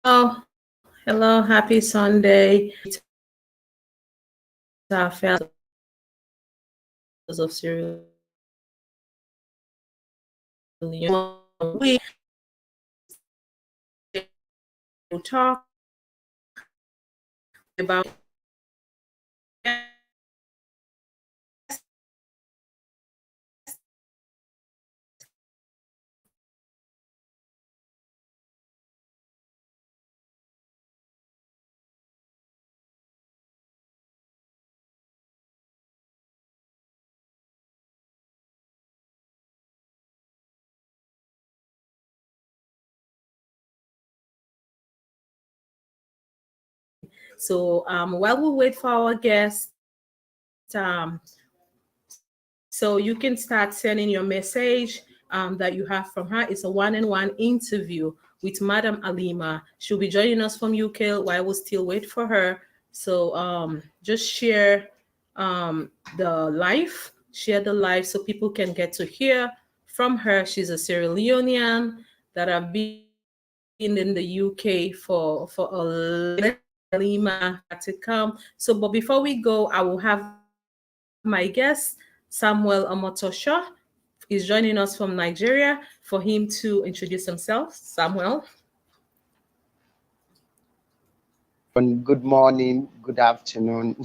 Oh, hello, happy Sunday. Rita Felleh of Sierra Leone. We talk about so while we wait for our guest, so you can start sending your message that you have from her. It's a one-on-one interview with Madam Alima. She'll be joining us from UK while we still wait for her. So just the live, share the live so people can get to hear from her. She's a Sierra Leonean that have been in the UK for Alima to come. So, but before we go, I will have my guest Samuel Omotosho is joining us from Nigeria for him to introduce himself. Samuel. Good morning, good afternoon,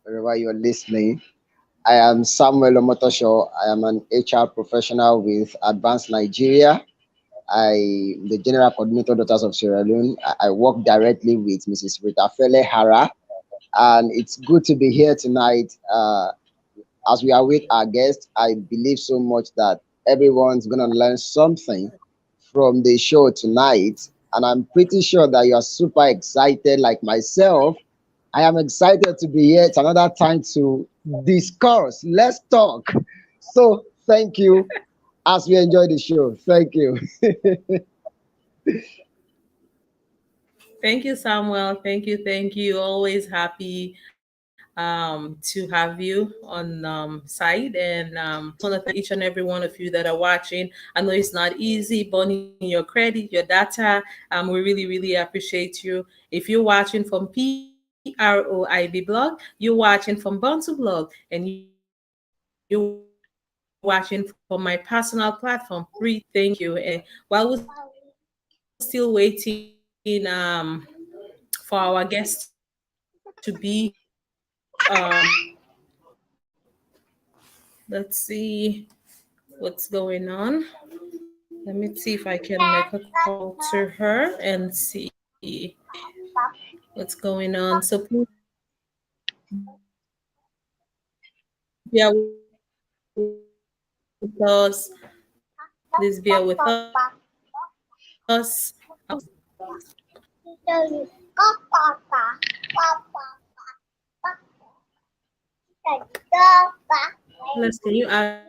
wherever you're listening. I am Samuel Omotosho. I am an HR professional with Advanced Nigeria. I'm the General Coordinator, Daughters of Sierra Leone. I work directly with Mrs. Rita Felleh Arah, and it's good to be here tonight. As we await our guest, I believe so much that everyone's going to learn something from the show tonight. And I'm pretty sure that you are super excited, like myself. I am excited to be here. It's another time to discuss. Let's talk. So, thank you as we enjoy the show. Thank you. Thank you, Samuel. Thank you. Thank you. Always happy to have you on site. And just want to thank each and every one of you that are watching. I know it's not easy, burning your credit, your data. We really, really appreciate you. If you're watching from PROIB blog, you're watching from Bantu blog, and you're watching from my personal platform. Three, thank you. And while we're still waiting for our guest to be let's see what's going on. Let me see if I can make a call to her and see what's going on. So please bear with us. Please bear with us. Let's can you add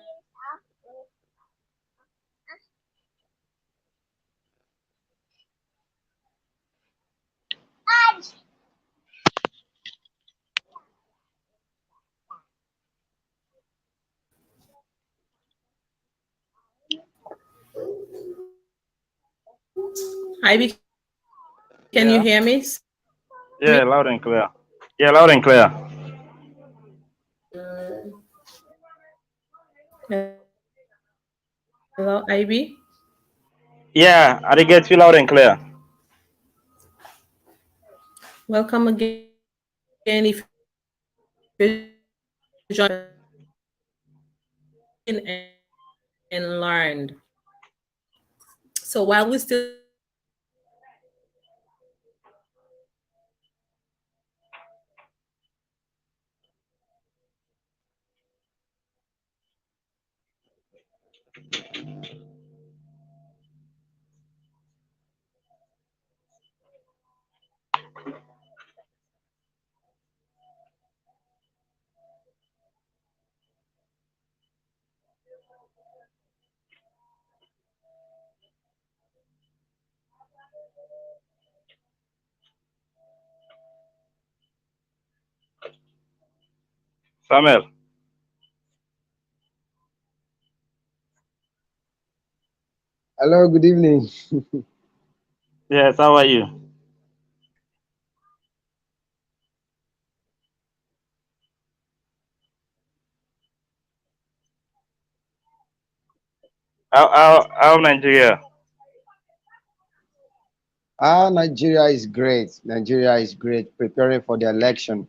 Ivy, can you hear me? Yeah, Me? yeah, loud and clear. Yeah, loud and clear. Hello, Ivy. Yeah, I did get you loud and clear. Welcome again. If you join us from and learned. So while we still Samuel. Hello, good evening. Yes, how are you? How Nigeria? Nigeria is great. Nigeria is great, preparing for the election.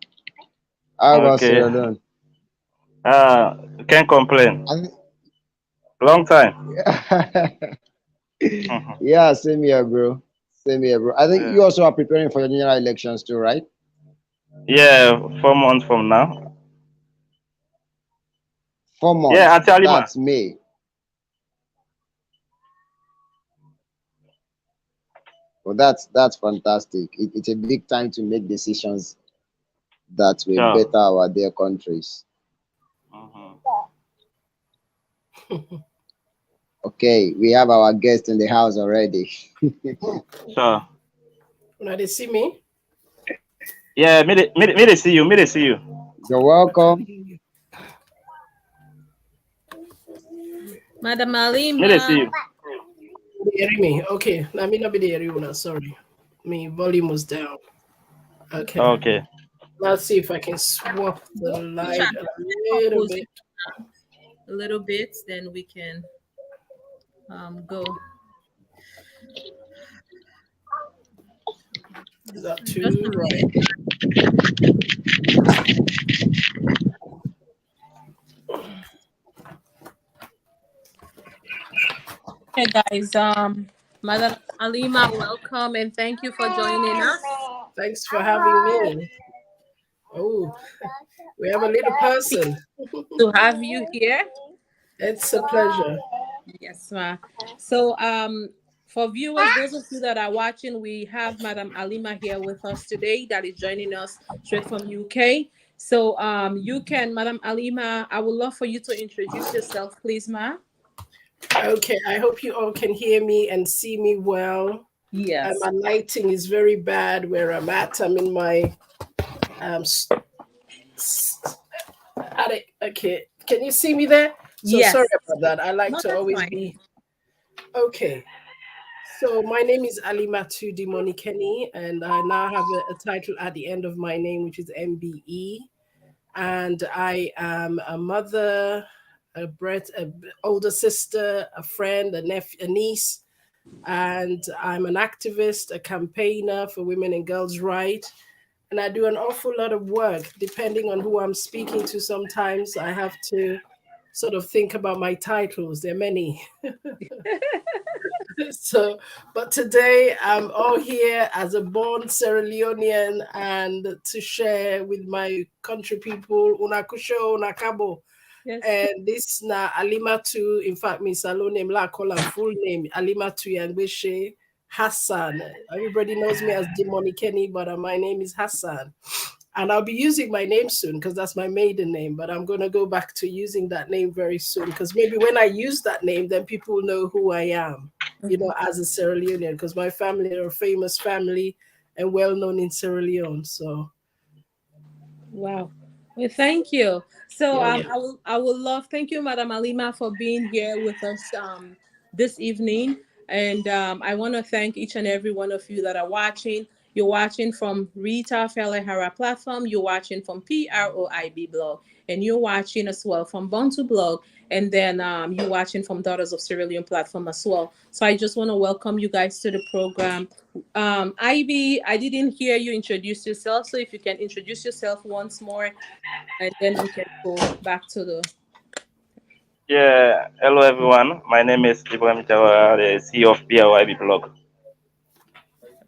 How about Okay. Sierra Leone? Can't complain. I Long time. Mhm. yeah, same here, bro. Same here, bro. I think Yeah. you also are preparing for the general elections too, right? Yeah, 4 months from now. 4 months. Yeah, Auntie Alima. That's May. Well, that's fantastic. It's a big time to make decisions that will Sure. better our dear countries. Mhm. Okay, we have our guest in the house already. Sure. Now they see me. Yeah, me they see you. Me they see you. You're I can't welcome. hear you. Madam Me they see Alima. you. They hearing me? Okay. Let me not be the hearing you now. Sorry, my volume was down. Okay. Okay. Let's see if I can swap the Go to light chat a and little compose bit. a little bit, then we can go. Is that Just too a right? minute. Okay, guys. Madam Alima, welcome and thank you for joining us. Thanks for having me. Oh, we have a little person. To have you here. It's a pleasure. Yes, ma. So, for viewers, those of you that are watching, we have Madam Alima here with us today that is joining us straight from UK. So, you can, Madam Alima, I would love for you to introduce yourself, please, ma. Okay, I hope you all can hear me and see me well. Yes. My lighting is very bad where I'm at. I'm in my um. Okay, can you see me there? So sorry Yes. about that. I like No, to that's always fine. be okay. So my name is Alimatu Dimonikeni, and I now have a title at the end of my name, which is MBE. And I am a mother, a older sister, a friend, a niece, and I'm an activist, a campaigner for women and girls' rights. And I do an awful lot of work. Depending on who I'm speaking to, sometimes I have to sort of think about my titles. There are many. So, but today I'm all here as a born Sierra Leonean and to share with my country people, Unakusho, Unakabo. Yes. And this na Alimatu, in fact, Miss Salone Mla call her full name, Alimatu Yangbeshe Hassan. Everybody knows me as Dimoni Kenny, but my name is Hassan. And I'll be using my name soon because that's my maiden name, but I'm going to go back to using that name very soon because maybe when I use that name, then people will know who I am, as a Sierra Leonean because my family are a famous family and well known in Sierra Leone. So, Wow. Well, thank you. So yeah. I will love thank you, Madam Alima, for being here with us this evening. And I want to thank each and every one of you that are watching. You're watching from Rita Felleh Arah platform, you're watching from PROIB blog, and you're watching as well from Bantu blog, and then you're watching from Daughters of Sierra Leone platform as well. So I just want to welcome you guys to the program. Ivy, I didn't hear you introduce yourself, so if you can introduce yourself once more, and then we can go back to the. Yeah. Hello everyone. My name is Ibrahim Jawara, the CEO of PRYB blog.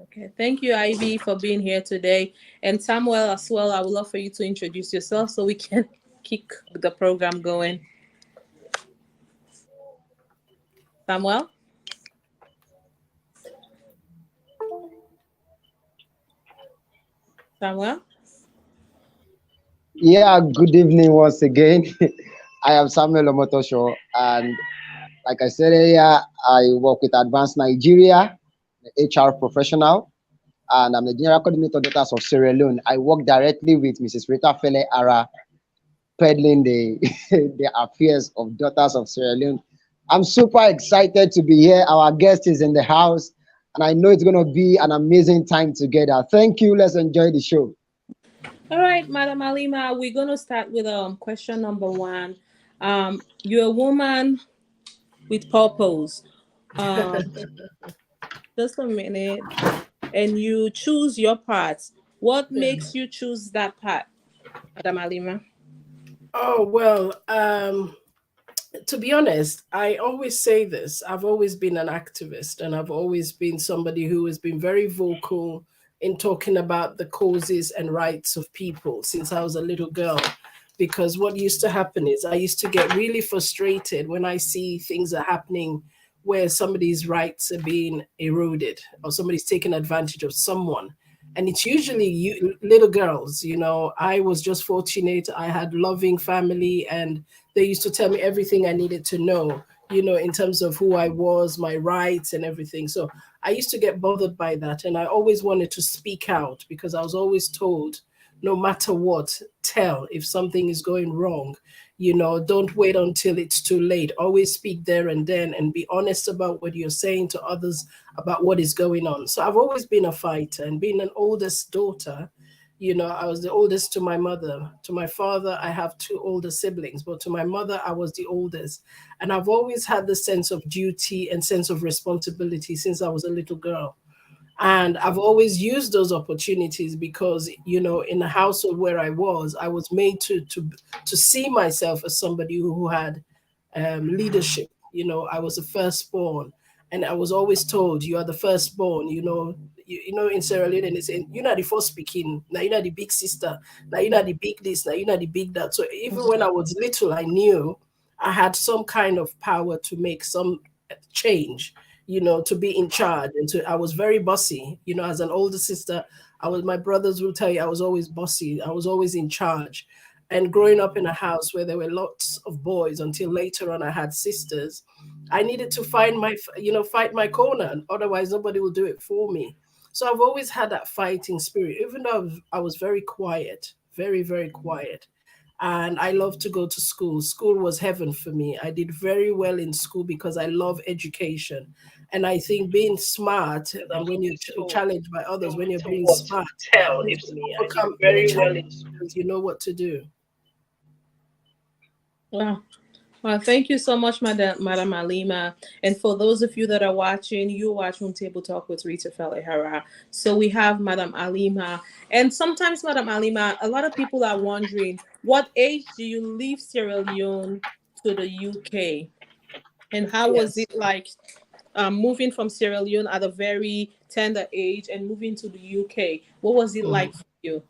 Okay, thank you, Ivy, for being here today, and Samuel as well. I would love for you to introduce yourself so we can kick the program going. Samuel, Samuel. Yeah, good evening once again. I am Samuel Omotosho, and like I said earlier, I work with Advanced Nigeria, the HR professional, and I'm the general coordinator of Daughters of Sierra Leone. I work directly with Mrs. Rita Felleh Arah peddling the the affairs of daughters of Sierra Leone. I'm super excited to be here. Our guest is in the house, and I know it's gonna be an amazing time together. Thank you. Let's enjoy the show. All right, Madam Alima, we're gonna start with question number one. You're a woman with purpose. Um, just a minute, and you choose your path. What makes you choose that path, Madam Alima? Oh, well, to be honest, I always say this. I've always been an activist, and I've always been somebody who has been very vocal in talking about the causes and rights of people since I was a little girl. Because what used to happen is I used to get really frustrated when I see things are happening where somebody's rights are being eroded or somebody's taking advantage of someone. And it's usually you, little girls. I was just fortunate. I had loving family, and they used to tell me everything I needed to know, in terms of who I was, my rights, and everything. So I used to get bothered by that. And I always wanted to speak out because I was always told, no matter what, tell if something is going wrong. Don't wait until it's too late. Always speak there and then and be honest about what you're saying to others about what is going on. So I've always been a fighter, and being an oldest daughter, I was the oldest to my mother. To my father, I have two older siblings, but to my mother, I was the oldest. And I've always had the sense of duty and sense of responsibility since I was a little girl. And I've always used those opportunities because, in the household where I was made to see myself as somebody who had leadership. I was the firstborn, and I was always told, "You are the firstborn." In Sierra Leone, and they say, "You're not the first speaking. Now you're not the big sister. Now you're not the big this. Now you're not the big that." So even when I was little, I knew I had some kind of power to make some change. To be in charge, and I was very bossy. As an older sister, my brothers will tell you I was always bossy. I was always in charge. And growing up in a house where there were lots of boys until later on I had sisters, I needed to fight my corner. And otherwise, nobody will do it for me. So I've always had that fighting spirit, even though I was very quiet, very, very quiet. And I love to go to school. School was heaven for me. I did very well in school because I love education. And I think being smart, and when you're challenged by others, when you're being smart, you overcome any challenge because you know what to do. Wow. Well, thank you so much, Madam Alima. And for those of you that are watching, you watch Room Table Talk with Rita Felleh Arah. So we have Madam Alima. And sometimes, Madam Alima, a lot of people are wondering, what age do you leave Sierra Leone to the UK? And how was Yes. it like moving from Sierra Leone at a very tender age and moving to the UK? What was it like for you?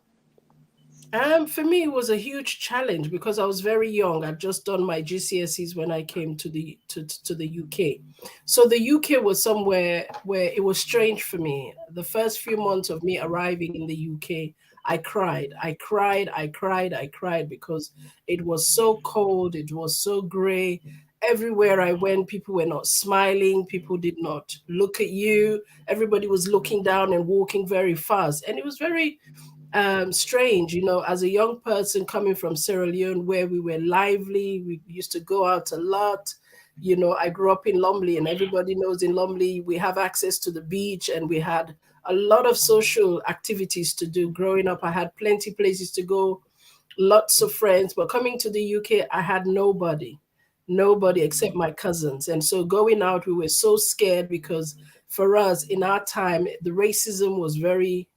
For me, it was a huge challenge because I was very young. I'd just done my GCSEs when I came to the UK. So the UK was somewhere where it was strange for me. The first few months of me arriving in the UK, I cried. I cried. I cried. I cried because it was so cold. It was so grey. Everywhere I went, people were not smiling. People did not look at you. Everybody was looking down and walking very fast. And it was very strange, as a young person coming from Sierra Leone, where we were lively, we used to go out a lot. I grew up in Lumley, and everybody knows in Lumley we have access to the beach, and we had a lot of social activities to do. Growing up, I had plenty places to go, lots of friends. But coming to the UK, I had nobody except my cousins. And so going out, we were so scared because for us in our time, the racism was very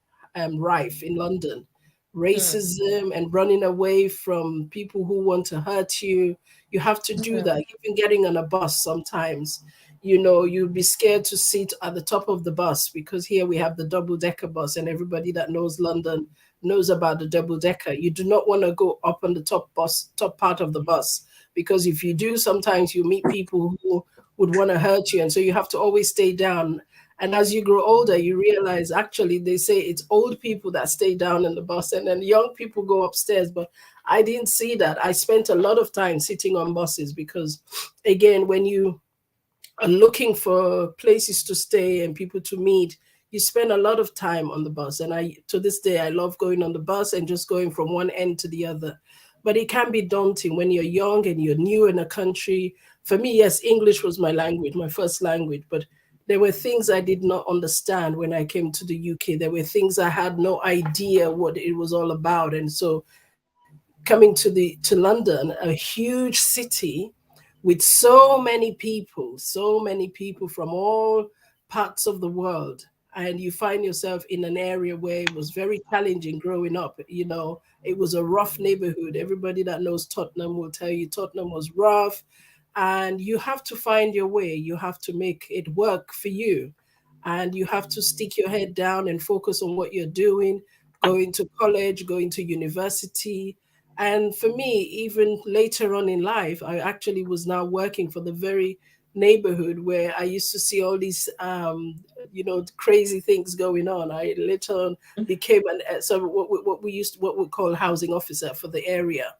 rife in London. Racism and running away from people who want to hurt you. You have to do that. Even getting on a bus sometimes, you'd be scared to sit at the top of the bus because here we have the double decker bus, and everybody that knows London knows about the double decker. You do not want to go up on the top part of the bus, because if you do, sometimes you meet people who would want to hurt you. And so you have to always stay down. And as you grow older, you realize actually they say it's old people that stay down in the bus and then young people go upstairs. But I didn't see that. I spent a lot of time sitting on buses because, again, when you are looking for places to stay and people to meet, you spend a lot of time on the bus. And to this day, I love going on the bus and just going from one end to the other. but it can be daunting when you're young and you're new in a country. For me, yes, English was my language, my first language, but there were things I did not understand when I came to the UK. There were things I had no idea what it was all about. And so coming to London, a huge city with so many people from all parts of the world, and you find yourself in an area where it was very challenging growing up. You know, it was a rough neighborhood. Everybody that knows Tottenham will tell you Tottenham was rough, and you have to find your way. You have to make it work for you, and you have to stick your head down and focus on what you're doing, going to college, going to university. And for me, even later on in life, I actually was now working for the very neighborhood where I used to see all these, crazy things going on. I later on became what we call housing officer for the area,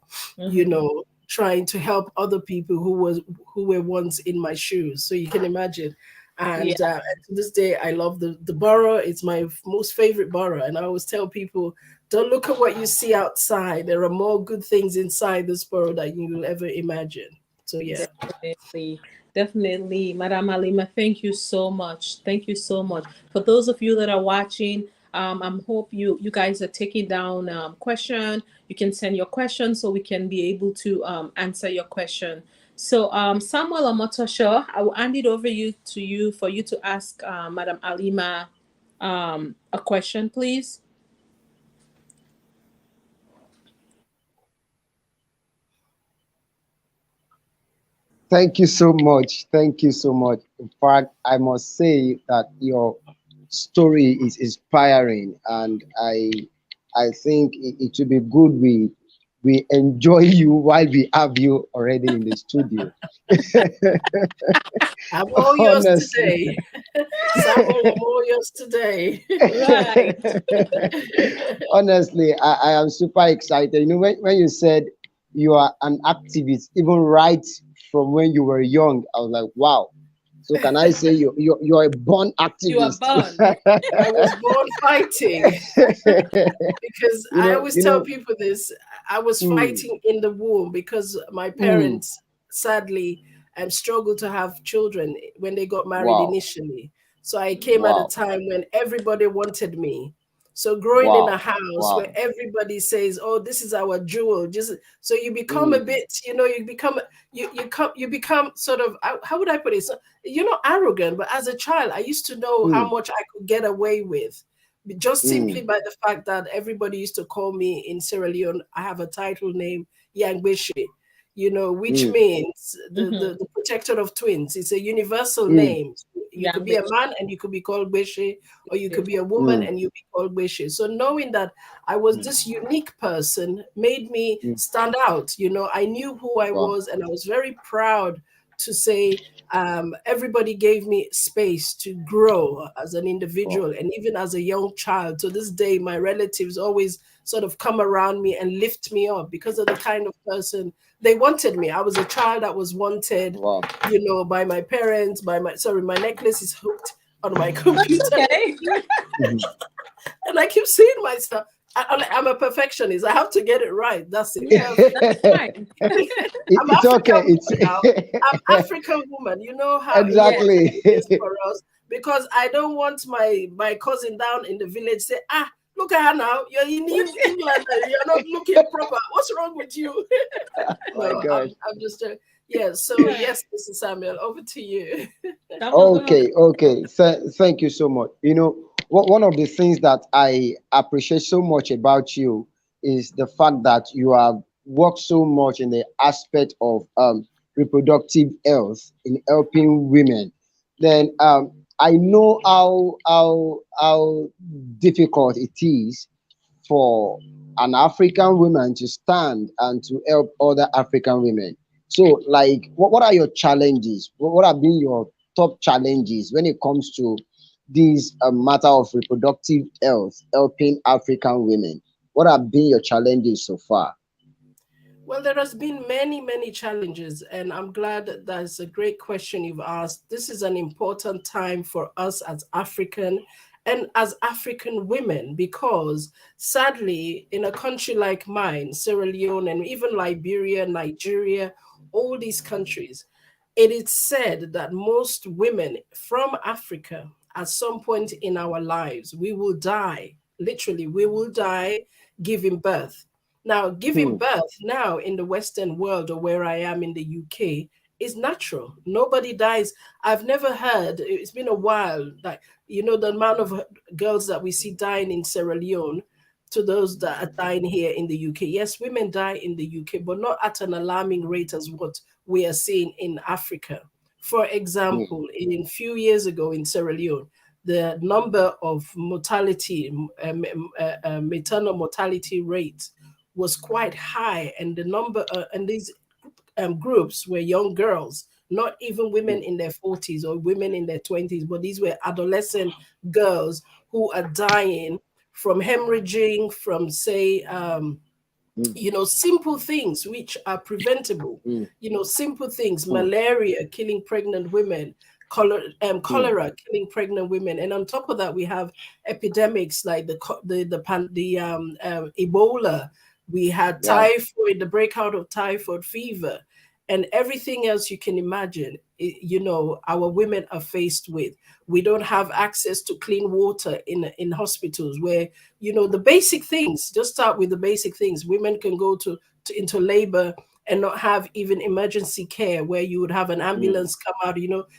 trying to help other people who were once in my shoes. So you can imagine. Yeah. And to this day, I love the borough. It's my most favorite borough. And I always tell people, don't look at what you see outside. There are more good things inside this borough than you will ever imagine. So yeah. Definitely. Definitely. Madam Alima, thank you so much. Thank you so much. For those of you that are watching, I hope you guys are taking down question. You can send your question so we can be able to answer your question. So Samuel Omotosho, I will hand it over to you for you to ask Madam Alima a question, please. Thank you so much. Thank you so much. In fact, I must say that your story is inspiring, and I think it would be good we enjoy you while we have you already in the studio. I'm all yours Honestly. today. Samuel, I'm all yours today. Right. Honestly, I am super excited. You know, when you said you are an activist, even right from when you were young, I was like, wow. So can I say you're a born You are activist? born. I was born fighting. Because I always you tell know, people this. I was mm, fighting in the womb because my mm, parents sadly struggled to have children when they got married wow, initially. So I came at a wow, time when everybody wanted me. So growing in a wow, house where wow. everybody says, "Oh, this is our jewel," just so you become a Mm, bit, you become sort of, how would I put it? So, arrogant. But as a child, I used to know how mm, much I could get away with, just simply mm, by the fact that everybody used to call me in Sierra Leone. I have a title name, Yangbeshi, which mm, means the, Mm-hmm. the the protector of twins. It's a universal mm, name. You could Young be a bitch. man and you could be called Beshi, or you could Yes. be a woman mm, and you be called Beshi. So knowing that I was mm, this unique person made me mm, stand out. I knew who I wow, was, and I was very proud to say everybody gave me space to grow as an wow, individual and even as a young child. To this day, my relatives always sort of come around me and lift me up because of the kind of person they wanted me. I was a child that was wanted, wow. by my parents, my necklace is hooked on my computer. Okay. Mhm. And I keep seeing myself. I'm a perfectionist. I have to get it right. That's it. Yeah, Perfect. that's fine. I'm It's African okay. It's woman now. I'm African woman. You know how Yes. important exactly. it is for us, because I don't want my cousin down in the village say, look at her now. You're in England. You're not looking proper. What's wrong with you? My No, God. I'm just yeah. So Yeah. yes, Mr. Samuel, over to you. Samuel, go ahead. Okay, okay. Thank you so much. You know, one of the things that I appreciate so much about you is the fact that you have worked so much in the aspect of reproductive health in helping women. Then I know how difficult it is for an African woman to stand and to help other African women. So, like, what are your challenges? What have been your top challenges when it comes to this matter of reproductive health, helping African women? What have been your challenges so far? Well, there has been many, many challenges, and I'm glad that that's a great question you've asked. This is an important time for us as African and as African women, because sadly, in a country like mine, Sierra Leone, and even Liberia, Nigeria, all these countries, it is said that most women from Africa, at some point in our lives, we will die. Literally, we will die giving birth. Now, giving Hmm. birth now in the Western world, or where I am in the UK, is natural. Nobody dies. I've never heard, it's been a while, like, the amount of girls that we see dying in Sierra Leone to those that are dying here in the UK. Yes, women die in the UK, but not at an alarming rate as what we are seeing in Africa. For Hmm. example, in few years ago in Sierra Leone, the number of mortality, maternal mortality rate was quite high, and the number and these groups were young girls, not even women in their 40s or women in their 20s, but these were adolescent girls who are dying from hemorrhaging, from, say, Hmm. simple things which are preventable, Hmm. simple things, Hmm. malaria killing pregnant women, Hmm. cholera killing pregnant women. And on top of that, we have epidemics like Ebola. We had Yeah. typhoid, the breakout of typhoid fever, and everything else you can imagine, our women are faced with. We don't have access to clean water in hospitals where, the basic things, just start with the basic things. Women can go into labor and not have even emergency care, where you would have an Hmm. ambulance come out.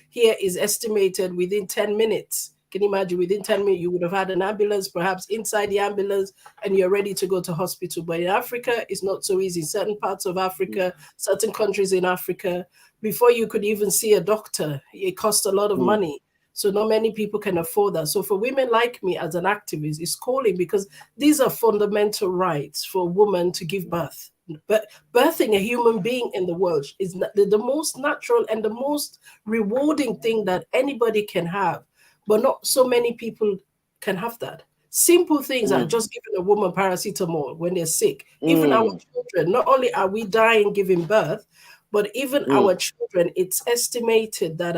Here is estimated within 10 minutes. Can you imagine, within 10 minutes, you would have had an ambulance, perhaps inside the ambulance, and you're ready to go to hospital. But in Africa, it's not so easy. Certain parts of Africa, certain countries in Africa, before you could even see a doctor, it costs a lot of Hmm. money. So not many people can afford that. So for women like me as an activist, it's calling, because these are fundamental rights for a woman to give birth. But birthing a human being in the world is the most natural and the most rewarding thing that anybody can have. But not so many people can have that. Simple things are Hmm. just giving a woman paracetamol when they're sick. Even our Hmm. children, not only are we dying giving birth, but even Hmm. our children, it's estimated that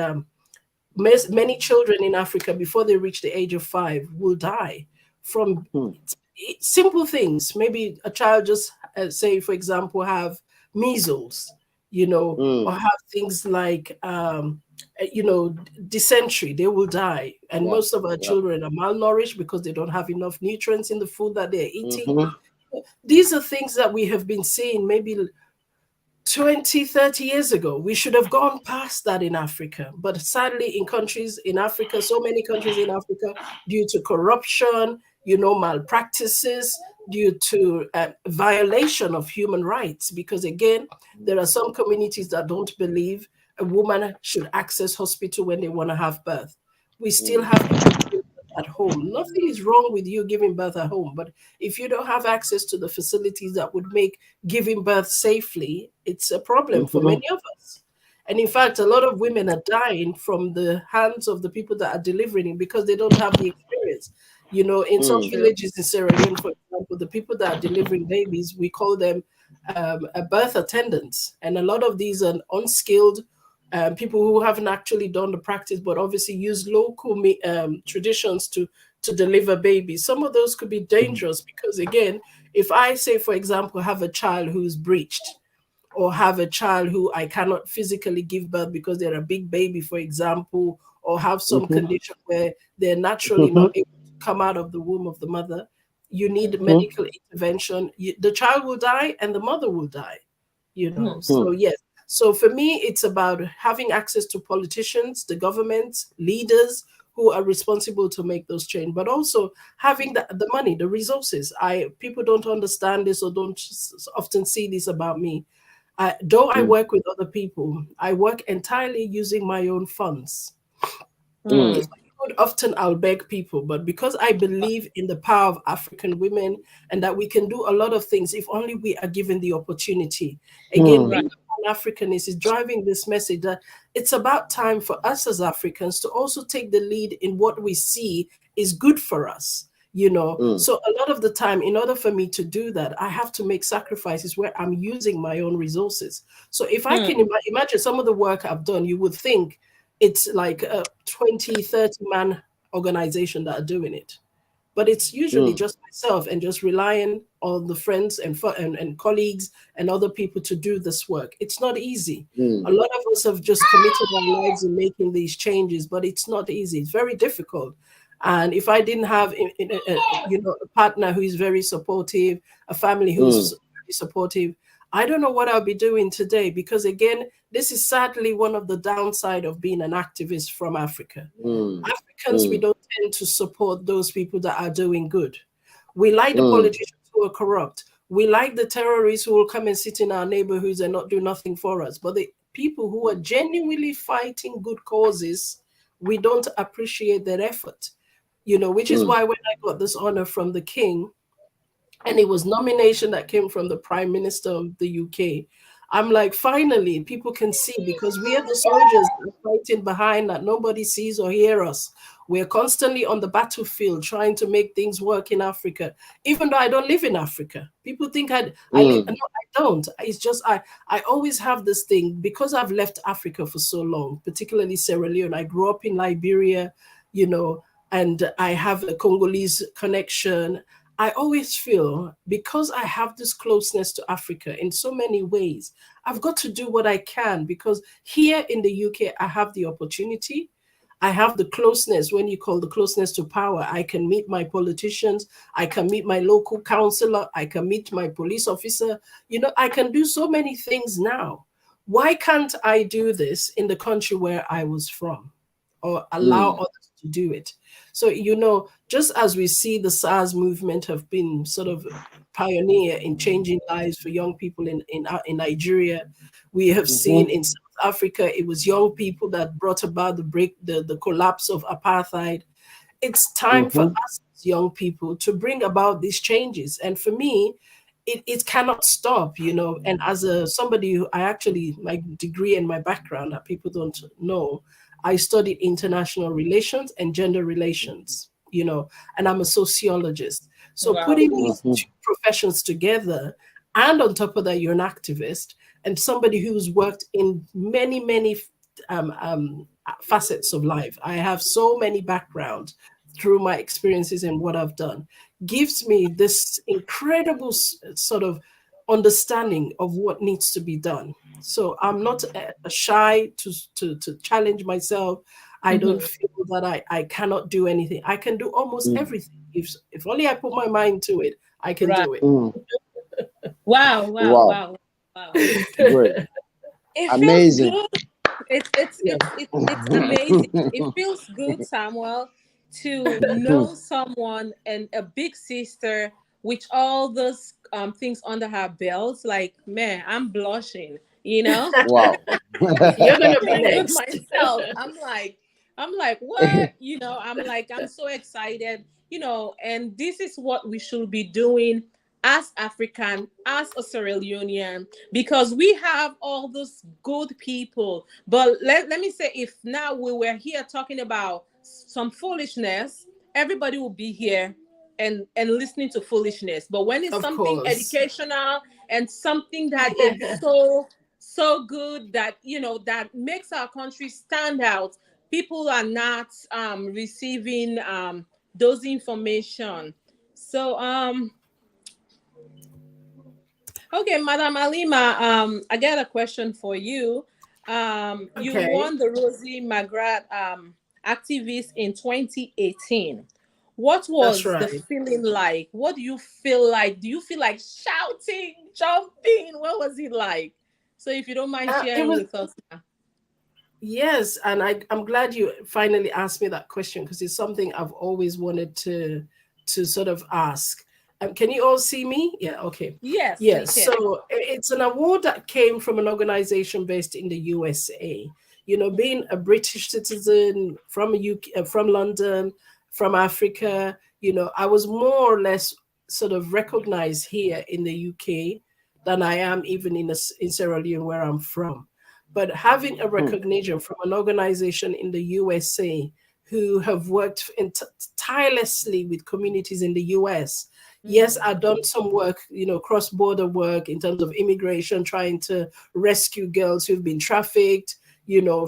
many children in Africa, before they reach the age of 5, will die from Hmm. simple things. Maybe a child just, say, for example, have measles, Hmm. or have things like, dysentery. They will die. And Yeah. most of our Yeah. children are malnourished because they don't have enough nutrients in the food that they're eating. Mm-hmm. These are things that we have been seeing maybe 20, 30 years ago. We should have gone past that in Africa. But sadly, in countries in Africa, so many countries in Africa, due to corruption, malpractices, due to violation of human rights, because again, there are some communities that don't believe a woman should access hospital when they want to have birth. We still have people giving birth at home. Nothing is wrong with you giving birth at home, but if you don't have access to the facilities that would make giving birth safely, it's a problem for Mm-hmm. many of us. And in fact, a lot of women are dying from the hands of the people that are delivering it because they don't have the experience. In some Hmm. True. villages in Sierra Leone, for example, the people that are delivering babies, we call them a birth attendants. And a lot of these are unskilled people who haven't actually done the practice, but obviously use local traditions to deliver babies. Some of those could be dangerous because, again, if I say, for example, have a child who's breached, or have a child who I cannot physically give birth because they're a big baby, for example, or have some Mm-hmm. condition where they're naturally Mm-hmm. not able to come out of the womb of the mother, you need Mm-hmm. medical intervention. The child will die and the mother will die. Mm-hmm. So, yes. So for me, it's about having access to politicians, the government, leaders who are responsible to make those change, but also having the money, the resources. People don't understand this or don't often see this about me. Though I Hmm. work with other people, I work entirely using my own funds. Hmm. If I could, often I'll beg people, but because I believe in the power of African women and that we can do a lot of things if only we are given the opportunity. Again, Hmm. Right. being an Africanist is driving this message that it's about time for us as Africans to also take the lead in what we see is good for us. Hmm. So a lot of the time, in order for me to do that, I have to make sacrifices where I'm using my own resources. So if I can Hmm. imagine some of the work I've done, you would think it's like a 20, 30 man organization that are doing it. But it's usually just myself and just relying on the friends and colleagues and other people to do this work. It's not easy. A lot of us have just committed our lives in making these changes, but it's not easy. It's very difficult. And if I didn't have, a partner who is very supportive, a family who's very supportive, I don't know what I'll be doing today, because again, this is sadly one of the downside of being an activist from Africa. Africans, we don't tend to support those people that are doing good. We like the politicians who are corrupt. We like the terrorists who will come and sit in our neighborhoods and not do nothing for us. But the people who are genuinely fighting good causes, we don't appreciate their effort, which is why when I got this honor from the King, and it was nomination that came from the Prime Minister of the UK, I'm like, finally, people can see, because we are the soldiers that are fighting behind that nobody sees or hear us. We're constantly on the battlefield trying to make things work in Africa, even though I don't live in Africa. People think I live. No, I don't. It's just I always have this thing, because I've left Africa for so long, particularly Sierra Leone. I grew up in Liberia, and I have a Congolese connection. I always feel, because I have this closeness to Africa in so many ways, I've got to do what I can, because here in the UK, I have the opportunity. I have the closeness, when you call the closeness to power. I can meet my politicians. I can meet my local councillor. I can meet my police officer. I can do so many things now. Why can't I do this in the country where I was from, or allow others to do it? So, just as we see the SARS movement have been sort of pioneer in changing lives for young people in Nigeria, we have seen in South Africa, it was young people that brought about the collapse of apartheid. It's time for us as young people to bring about these changes. And for me, it cannot stop, And as somebody who my degree and my background that people don't know, I studied international relations and gender relations, and I'm a sociologist. So putting these two professions together, and on top of that, you're an activist and somebody who's worked in many, many facets of life. I have so many backgrounds through my experiences and what I've done, gives me this incredible sort of understanding of what needs to be done. So I'm not shy to challenge myself. I don't feel that I cannot do anything. I can do almost everything. If only I put my mind to it, I can do it. Wow. Great. It Amazing. feels good. It's amazing. It feels good, Samuel, to know someone and a big sister with all those things under her belt. Like, man, I'm blushing. Wow. You're gonna be With next. myself, I'm like, what? I'm so excited. And this is what we should be doing as African, as a Sierra Leonean, because we have all those good people. But let me say, if now we were here talking about some foolishness, everybody will be here and listening to foolishness. But when it's something educational and something that is so good that that makes our country stand out, people are not receiving those information. So okay, Madam Alima, I got a question for you. You won the Rosie Magrat activist in 2018. What was the feeling like? What do you feel like? Do you feel like shouting, jumping? What was it like? So if you don't mind sharing with us now. Yes, and I'm glad you finally asked me that question, because it's something I've always wanted to sort of ask. Can you all see me? Yeah, okay. Yes. So it's an award that came from an organization based in the USA. Being a British citizen from UK, from London, from Africa, I was more or less sort of recognized here in the UK than I am even in Sierra Leone, where I'm from. But having a recognition from an organization in the USA who have worked tirelessly with communities in the US. Yes, I've done some work, cross-border work in terms of immigration, trying to rescue girls who've been trafficked,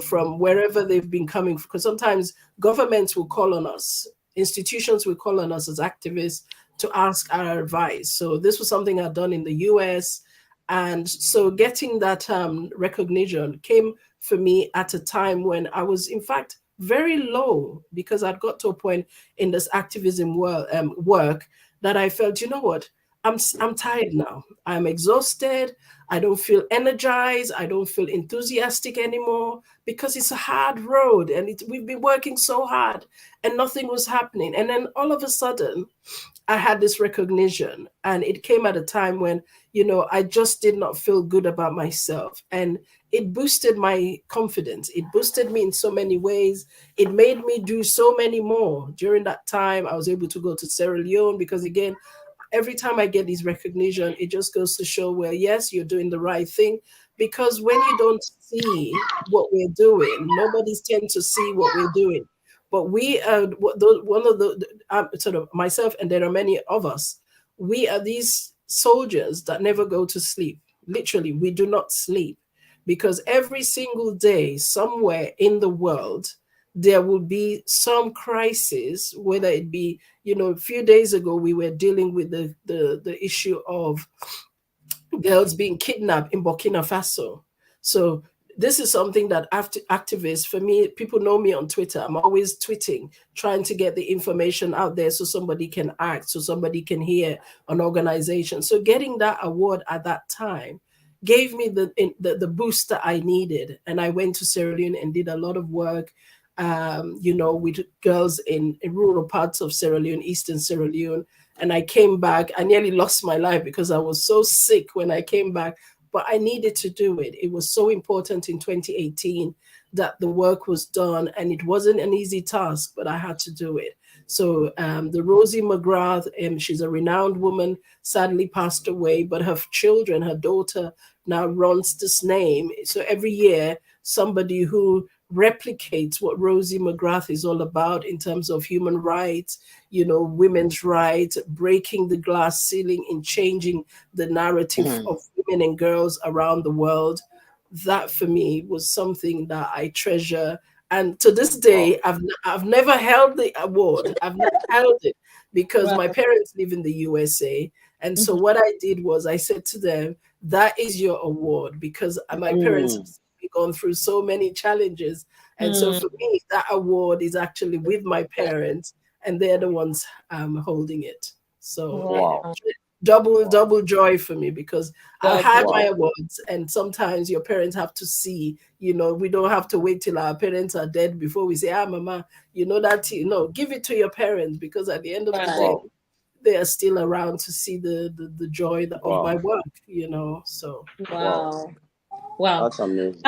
from wherever they've been coming. Because sometimes governments will call on us, institutions will call on us as activists to ask our advice. So this was something I'd done in the US. And so getting that recognition came for me at a time when I was, in fact, very low, because I'd got to a point in this activism work that I felt, you know what, I'm tired now. I'm exhausted. I don't feel energized. I don't feel enthusiastic anymore, because it's a hard road, and we've been working so hard and nothing was happening. And then all of a sudden, I had this recognition, and it came at a time when, I just did not feel good about myself. And it boosted my confidence. It boosted me in so many ways. It made me do so many more. During that time, I was able to go to Sierra Leone, because again, every time I get these recognition, it just goes to show, well, yes, you're doing the right thing. Because when you don't see what we're doing, nobody's tend to see what we're doing. But we are one of the sort of myself, and there are many of us. We are these soldiers that never go to sleep. Literally, we do not sleep, because every single day, somewhere in the world, there will be some crisis. Whether it be, a few days ago, we were dealing with the issue of girls being kidnapped in Burkina Faso. So this is something that after activists, for me, people know me on Twitter. I'm always tweeting, trying to get the information out there so somebody can act, so somebody can hear an organization. So getting that award at that time gave me the boost that I needed. And I went to Sierra Leone and did a lot of work, with girls in rural parts of Sierra Leone, Eastern Sierra Leone. And I came back. I nearly lost my life because I was so sick when I came back, but I needed to do it. It was so important in 2018 that the work was done, and it wasn't an easy task, but I had to do it. So the Rosie McGrath, she's a renowned woman, sadly passed away, but her children, her daughter now runs this name. So every year, somebody who replicates what Rosie McGrath is all about in terms of human rights, women's rights, breaking the glass ceiling and changing the narrative of women and girls around the world. That for me was something that I treasure. And to this day, I've never held the award. I've never held it, because Wow. my parents live in the USA. And so what I did was I said to them, that is your award, because my parents have gone through so many challenges. And so for me, that award is actually with my parents, and they're the ones holding it. So Wow. double joy for me, because I've That's had my awards, and sometimes your parents have to see, we don't have to wait till our parents are dead before we say, mama, give it to your parents, because at the end of the day, they are still around to see the joy of my work, so. wow. Wow. That's amazing.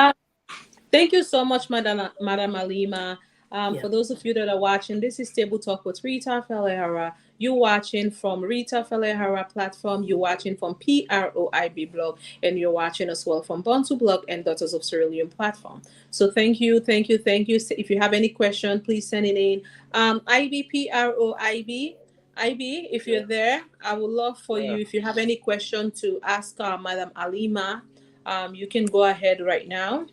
Thank you so much, Madam Alima. Yeah. For those of you that are watching, this is Table Talk with Rita Felleh Arah. You watching from Rita Felleh Arah platform. You're watching from PROIB blog, and you're watching as well from Bantu blog and Daughters of Sierra Leone platform. So thank you. If you have any question, please send it in. IB, if you're there, I would love for you. If you have any question to ask Madam Alima, you can go ahead right now.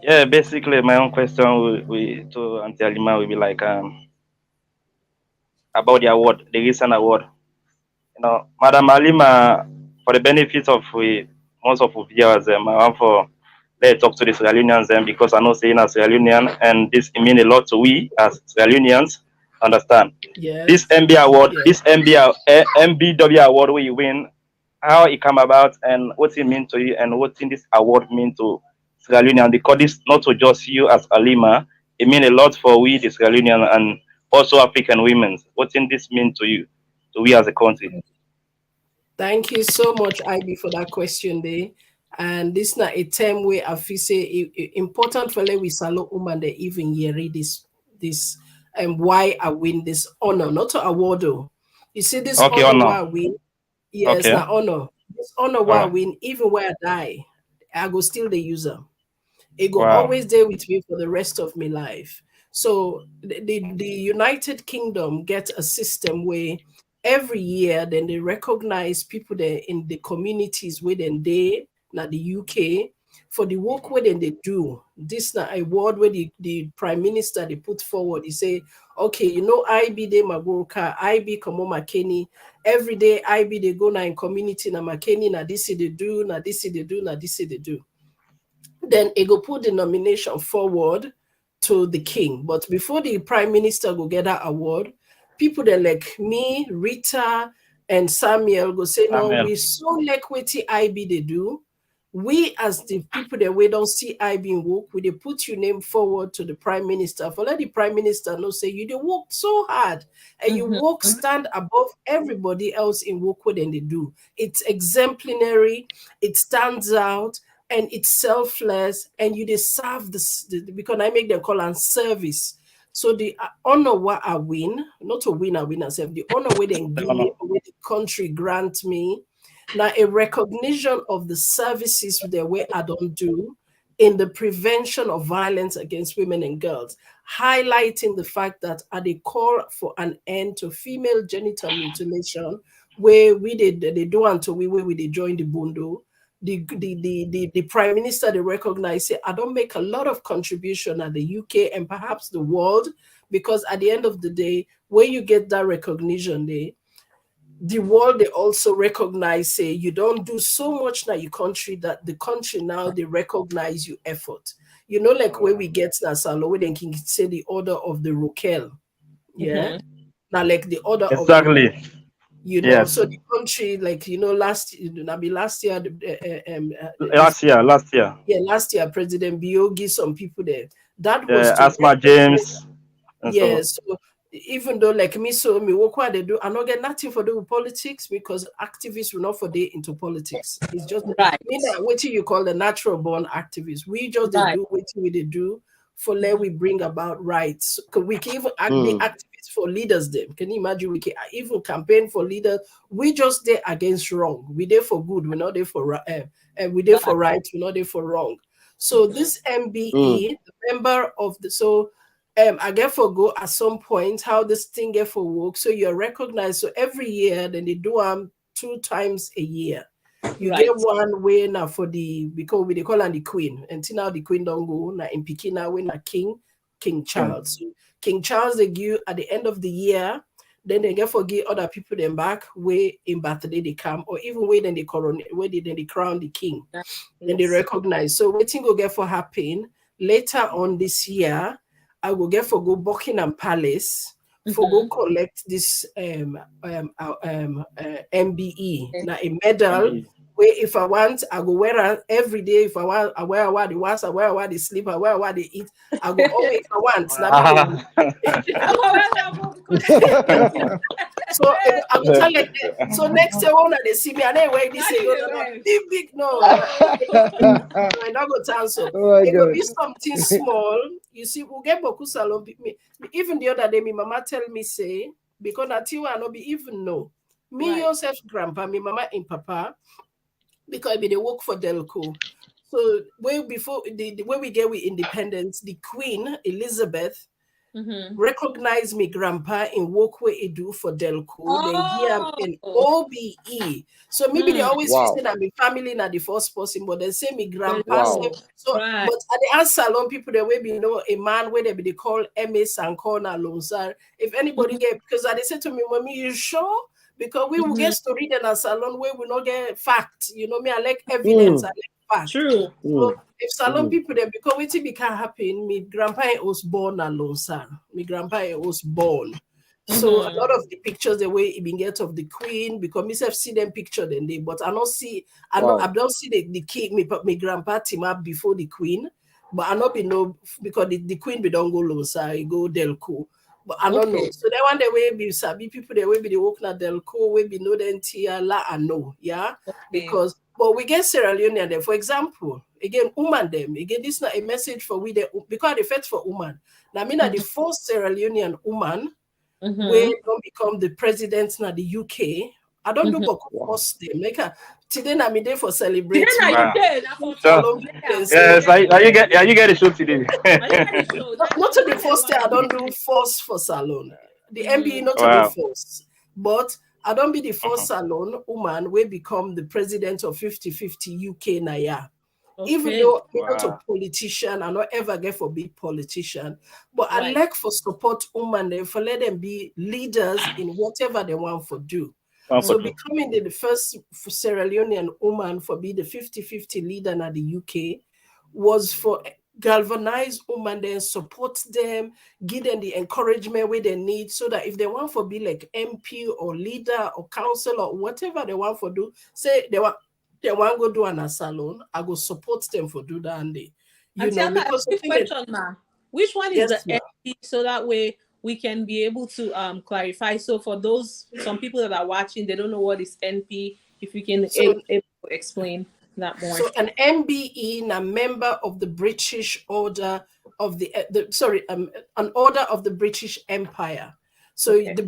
Yeah, basically my own question to Auntie Alima will be like about the award, the recent award. Madam Alima, for the benefit of most of the viewers, I want for let's talk to the Sierra Leoneans because I know saying as Sierra Leonean, and this mean a lot to we as Sierra Leoneans. Understand? Yes. This MB award, this MBW award where you win, how it come about, and what it mean to you, and what in this award mean to Sierra Leonean, because this not to just you as Alima, it mean a lot for we the Sierra Leonean and also African women. What in this mean to you, to we as a country? Thank you so much, IB, for that question there. And this not a term where I feel say important for we salo woman they even hear this and why I win this honor, not to award though. You see this Okay, honor honor. why I win. Yes, Okay. now honor. This honor why I win, even where I die, I go still the user. It go always there with me for the rest of my life. So the United Kingdom gets a system where every year then they recognize people there in the communities within they, not the UK. for the work where they do. This na award where the prime minister they put forward. He say, okay, you know, IB de Magoka, IB Komo Makeni. Every day IB they go na in community na Makeni na this they do, na this they do, na this they do. Then it go put the nomination forward to the king. But before the prime minister go get that award, people that like me, Rita, and Samuel go say, no, Samuel. we so like what IB they do. We as the people that we don't see IB in work, we they put your name forward to the prime minister. For let the prime minister know say you they work so hard and you work stand above everybody else in work what they do. It's exemplary, it stands out, and it's selfless, and you deserve this because I make them call and service. So the honor what I win, not to win, I win myself. The honor where they give me, where the country grant me, now a recognition of the services the way I don't do in the prevention of violence against women and girls, highlighting the fact that at the call for an end to female genital mutilation, where we did they do until we did join the Bundo. The prime minister they recognize say I don't make a lot of contribution at the UK and perhaps the world, because at the end of the day, when you get that recognition, the world they also recognize say you don't do so much now your country that the country now they recognize your effort. You know, like where we get now Salo, where they can say the order of the Rokel. Yeah. Now like the order of the Exactly. you know, Yes. so the country, like you know, last year, Last year. last year, President Biogi, some people there. That was to Asma recognize. James. And so. Yes. So even though like me, so me work what they do, I not get nothing for do with politics because activists will not for day into politics. It's just Right. me that what you call the natural born activists. We just they Right. do what they do for let we bring about rights. Cause we can even be activists for leaders. Them can you imagine? We can even campaign for leaders. We just there against wrong. We there for good. We're not there for we there for right. We're not there for wrong. So this MBE, the member of the I get for go at some point how this thing get for work. So you're recognized. So every year, then they do 2 times a year. You Right. get one way now for the because we they call her the queen. Until now the queen don't go now in Peking now when a King Charles. So King Charles they give at the end of the year. Then they get for give other people them back where in birthday they come, or even where then they crown the king. Then they recognize. So waiting go get for happen later on this year. I will get for go Buckingham Palace for go collect this MBE. Now a medal where if I want, I go wear it every day. If I want, I wear what the was, I wear what they sleep, I wear what they eat. I go always if I want. So I will tell like that. So next year when they see me, and they wear this big no. I don't go tell so. It will be something small. You see, we'll get Boku Salon. Even the other day, my mama tell me say because that you will not be even know me yourself, grandpa, me mama and papa. Because I be they work for Delco. So way before the way we get with independence, the Queen Elizabeth recognized me grandpa in work where he do for Delco. Then here in OBE. So maybe they always say that my family not the first person, but they say me grandpa. So but at the answer salon people they will be know a man where they be they call M.A. Sankona Lonsar. If anybody get because they say to me, mommy, you sure? Because we will get story in a salon where we not get fact. You know me, I like evidence, I like fact. True. So if salon people then because it can happen, me grandpa was born alone, sir. Me grandpa was born. So a lot of the pictures the way he been get of the queen, because me have see them picture then they, but I don't see I don't see the king, me grandpa team up before the queen, but I not be know because the queen be don't go low, sir, he go Delco. But I don't know. So that one the way be sabi people the way be the work na Delco, way be know then tia la I know, yeah. Because but we get Sierra Leone there, for example. Again, woman them. Again, this is not a message for we the because the first for woman. Now I mean the first Sierra Leonean woman where don't become the president na the UK. I don't do but first them. Like today na me day for celebrating. Yes, are you get a show today? Not to the first day I don't do first for salon. The MBE not to be first. But I don't be the first salon woman will become the president of 50-50 UK Naya. Even Okay. though I'm not a Wow. politician, I not ever get for big politician, but I Right. like for support women and for let them be leaders in whatever they want for do. One for So two. becoming the first Sierra Leonean woman for be the 50-50 leader in the UK was for galvanize women then support them, give them the encouragement where they need so that if they want for be like MP or leader or council or whatever they want for do, say they want go do an a salon, I go support them for do that and they, Auntie Alma, a because the quick thing that question, ma. Which one is the yes, ma'am. NP so that way we can be able to clarify? So for those some people that are watching, they don't know what is NP. If you can So able to explain that more. So an MBE, a member of the British Order of an order of the British Empire. So Okay. the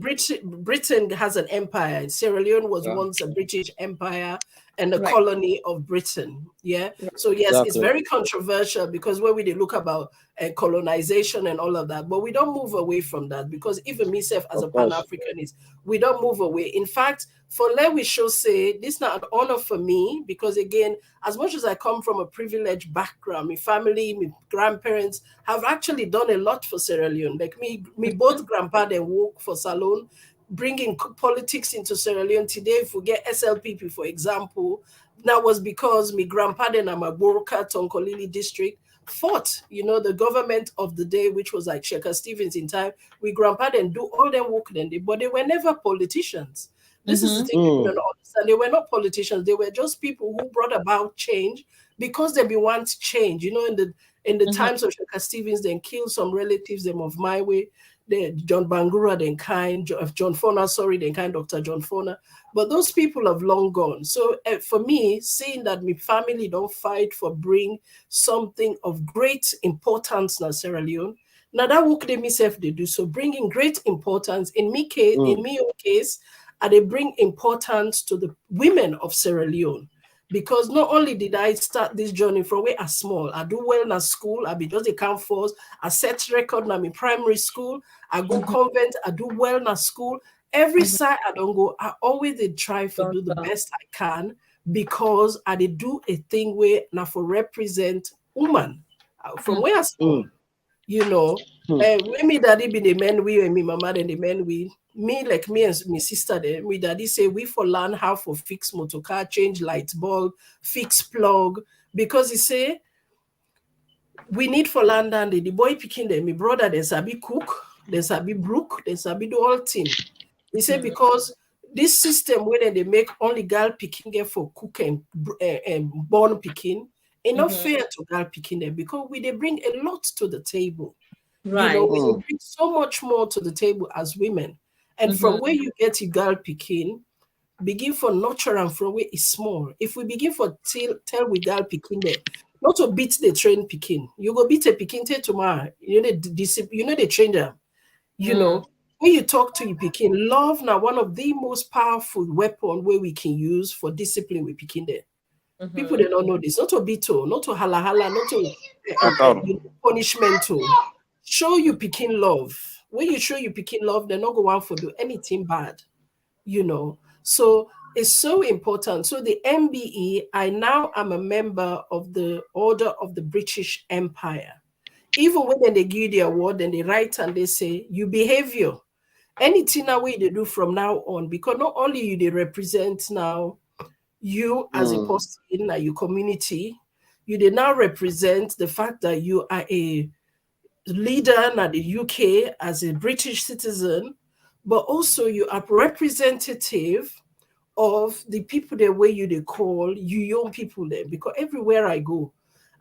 Britain has an empire. Sierra Leone was Yeah, once a British empire and a Right. colony of Britain. Yeah. Right. So yes, it's exactly. very controversial because when we did look about colonization and all of that, but we don't move away from that because even myself as a Of Pan course. Africanist, we don't move away. In fact, for let we show say this is not an honor for me because again, as much as I come from a privileged background, my family, my grandparents have actually done a lot for Sierra Leone. Like me both grandpa they work for Salone, bringing politics into Sierra Leone today. If we get SLPP, for example, that was because my grandpa then I'm a Boroka, Tonkolili district fought, the government of the day, which was like Sheikha Stevens in time. We grandpa then do all them work then, but they were never politicians. This is the Mm-hmm. thing people Mm, don't understand. They were not politicians. They were just people who brought about change because they be want change. In the Mm-hmm. times of Shaka Stevens, then killed some relatives them of my way. John Bangura, then kind John Fona, sorry, then kind Dr. John Fona. But those people have long gone. So for me, seeing that my family don't fight for bring something of great importance now Sierra Leone. Now that work they myself they do so bringing great importance in me case in mm, me own case and they bring importance to the women of Sierra Leone. Because not only did I start this journey from where I small, I do well in school, I be just a camp force, I set record now in primary school, I go Mm-hmm. convent, I do well in school. Every Mm-hmm. side I don't go, I always did try to Done do the well. best I can because I did do a thing where now for represent woman from Mm-hmm. where I small, mm, you know. mm. When me daddy be the men we and me mama then the men we me like me and my sister there, me daddy say we for learn how for fix motor car, change light bulb, fix plug, because he say we need for land and the boy picking them, my brother then sabi cook, then sabi brook, then sabi do all thing. He said Mm-hmm. because this system where they make only girl picking get for cook and born picking, it not Mm-hmm. fair to girl picking them because we they bring a lot to the table. Right. We Mm, bring so much more to the table as women. And Mm-hmm. from where you get your girl picking, begin for nurture and from where it's small. If we begin for tell we girl picking there, not to beat the train picking. You go beat a picking till tomorrow. The trainer, you Mm-hmm. know. When you talk to your picking, love now one of the most powerful weapon where we can use for discipline with picking there. People Mm-hmm. they don't know this. Not to beat, not to hala hala, not to At all. punishment. Show you picking love. When you show you picking love, they're not going for do anything bad, you know. So it's so important. So the MBE, I now am a member of the Order of the British Empire. Even when they give you the award and they write and they say, you behavior, anything now we they do from now on, because not only you they represent now you as a mm, person in your community, you they now represent the fact that you are a leader in the UK as a British citizen, but also you are representative of the people that way you they call you young people there. Because everywhere I go,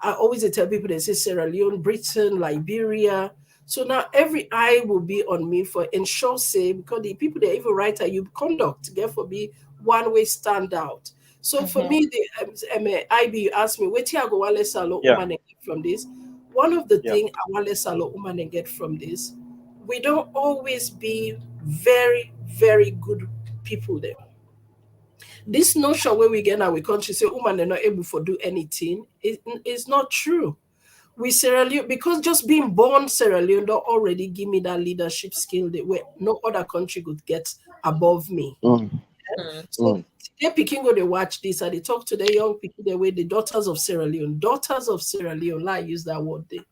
I always tell people they say Sierra Leone, Britain, Liberia. So now every eye will be on me for ensure say because the people that even write you conduct therefore be one way stand out. So for Mm-hmm. me, the IB you ask me, what I go wale salo Yeah. woman from this? One of the Yeah. thing I wale salo woman get from this, we don't always be very, very good people there. This notion where we get now we country say women are not able to do anything is not true. We Sierra Leone because just being born Sierra Leone don't already give me that leadership skill that where no other country could get above me. mm, So mm. They picking go they watch this and they talk to the young people the way the daughters of Sierra Leone. Daughters of Sierra Leone, I use that word there.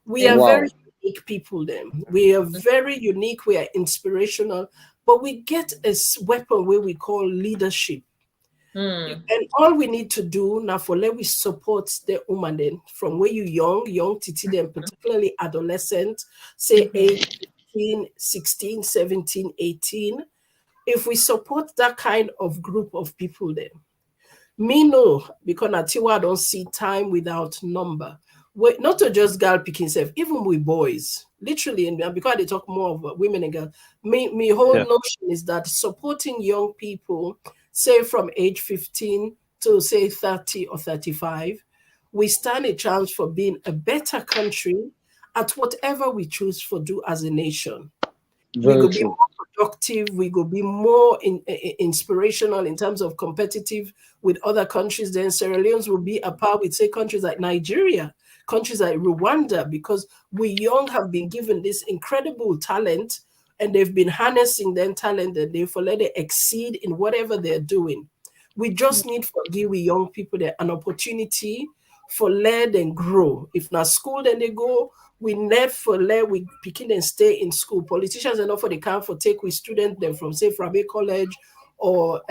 We are Thank very Wow. unique people then. We are very unique, we are inspirational, but we get a weapon where we call leadership. you. And all we need to do now for let we support the woman then from where you young titi then particularly adolescent, say age 15, 16, 17, 18. If we support that kind of group of people then, me no, because Natiwa don't see time without number. Wait, not to just girl picking self, even with boys. Literally, and because they talk more of women and girls, me whole Yeah. notion is that supporting young people, say from age 15 to say 30 or 35, we stand a chance for being a better country at whatever we choose for do as a nation. We Very go be true. more productive, we go be more inspirational in terms of competitive with other countries. Then Sierra Leone's will be a par with say countries like Nigeria, countries like Rwanda, because we young have been given this incredible talent and they've been harnessing their talent and therefore let it exceed in whatever they're doing. We just need for give we young people there an opportunity for learn and grow. If not school, then they go. We need for let we begin and stay in school. Politicians are not for the camp for take with students them from say Frabe College or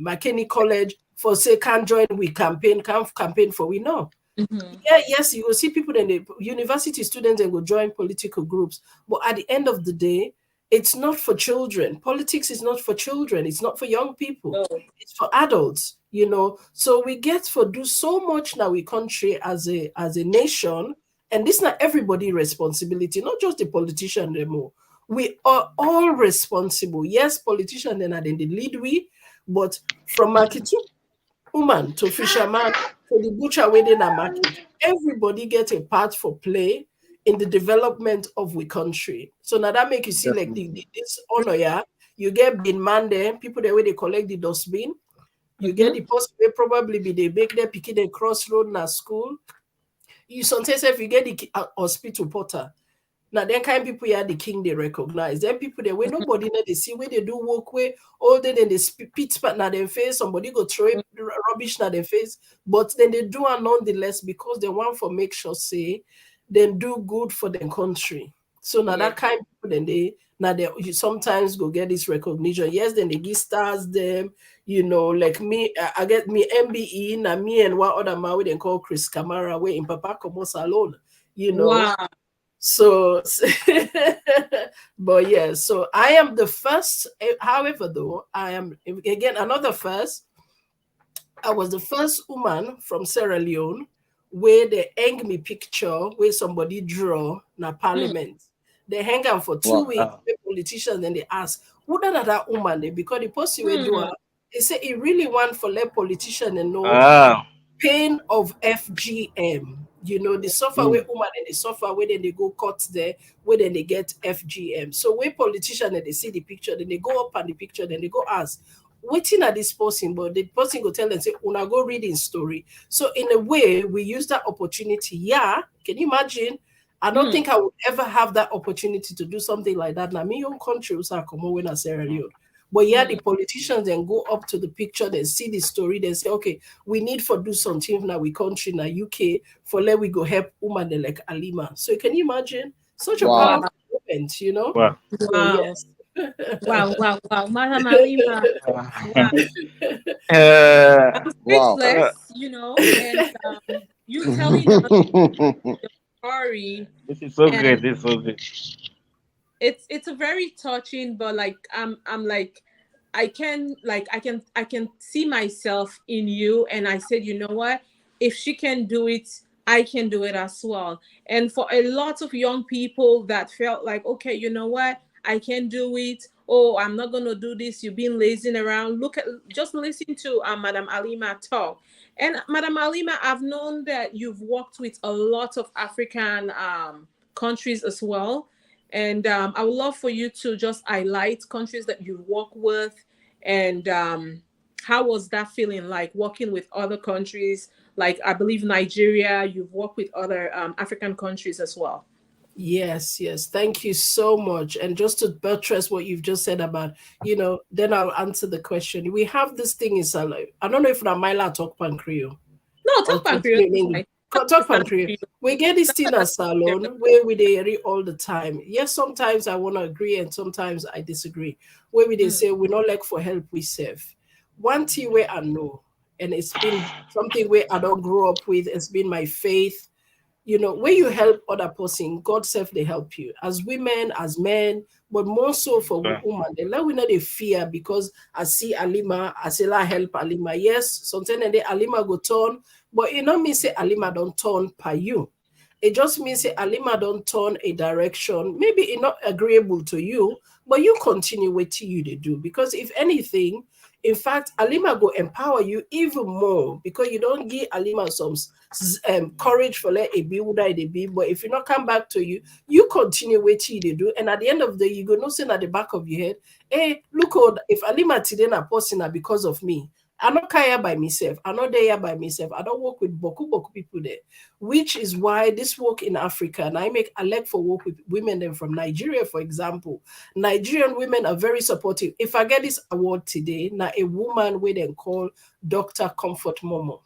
McKinney College for say can't join we campaign, can't campaign for we know. Mhm. Yeah, yes, you will see people in the university students and will join political groups. But at the end of the day, it's not for children. Politics is not for children. It's not for young people. No. It's for adults, you know. So we get for do so much now we country as a nation, and this not everybody responsibility, not just the politician anymore. We are all responsible. Yes, politicians then are in the lead we, but from market woman to fisherman to the butcher within a market. Everybody get a part for play in the development of we country. So now that make you see like Definitely. this honor, yeah. You get bin man there, people there where they collect the dustbin. You get the Mhm. person where probably be they make their picking the crossroad na school. You sometimes if you get the hospital porter, now, then kind people here, the king they recognize. Then people they where nobody know they see where they do work where all day then they spit spat na their face, somebody go throw rubbish na their face, but then they do it nonetheless because they want for make sure say then do good for their country. So now Yeah. that kind of people then they now they you sometimes go get this recognition. Yes, then they give stars them, you know, like me, I get me MBE, now me and one other man we then call Chris Camara, where in Papa Comos alone, you know. Wow. So, but yeah, so I am the first. However, though, I am again another first. I was the first woman from Sierra Leone where they hang me picture where somebody draw na Mm. parliament. They hang am for two Wow. weeks. The politicians then they ask, who done that woman? Because the person we do Mm. her, they say he really want for let politician and know Ah. pain of FGM. You know, the software where Mm. woman and the software where then they go cut there, where then they get FGM. So where politician and they see the picture, then they go up on the picture, then they go ask, waiting at this person, but the person go tell them, say, una go reading story. So in a way, we use that opportunity. Yeah, can you imagine? I don't Mm. think I would ever have that opportunity to do something like that. Now, me own country was come when I Sierra Leone. But yeah, the Mm. politicians then go up to the picture, then see the story, then say, okay, we need for do something now we country now UK for let we go help woman like Alima. So can you imagine such a Wow. Wow. powerful moment, you know? Wow. So Wow. yes. Wow. Wow. Wow. Madam Alima. Wow. uh, I'm Wow. uh, speechless, and you telling us your story, this is so and great. This is so great. it's a very touching, but like I'm like I can see myself in you, and I said, you know what, if she can do it, I can do it as well. And for a lot of young people that felt like, okay, you know what, I can do it, oh, I'm not gonna do this, you've been lazing around, look at, just listen to Madam Alima talk. And Madam Alima, I've known that you've worked with a lot of African countries as well, and I would love for you to just highlight countries that you work with, and how was that feeling like working with other countries? Like I believe Nigeria, you've worked with other African countries as well. Yes, yes. Thank you so much. And just to buttress what you've just said about, then I'll answer the question. We have this thing in Salo. I don't know if Ramaila talk Pancreo No, or talk Pancreas continue in is English. fine. I Talk prefer Pancreo. Creole. We get this thing at salon where we they read all the time. Yes, sometimes I want to agree and sometimes I disagree. Where we they Mm, say we not like for help we serve. One thing where I know, and it's been something where I don't grow up with, it's been my faith. When you help other person, God self they help you. As women, as men, but more so for Yeah. women, they let we know they fear because I see Alima, I say la help Alima. Yes, sometimes they Alima go turn, but it not mean say Alima don't turn per you. It just means say Alima don't turn a direction. Maybe it not agreeable to you, but you continue what you to do. Because if anything, in fact, Alima go empower you even more because you don't give Alima some courage for let it be what it be. But if you not come back to you, you continue what you do. And at the end of the day, you go no saying at the back of your head, hey, look, if Alima today na person because of me. I'm not here by myself. I'm not there by myself. I don't work with boku people there, which is why this work in Africa, and I like for work with women then from Nigeria, for example. Nigerian women are very supportive. If I get this award today, now a woman we then call Dr. Comfort Momo,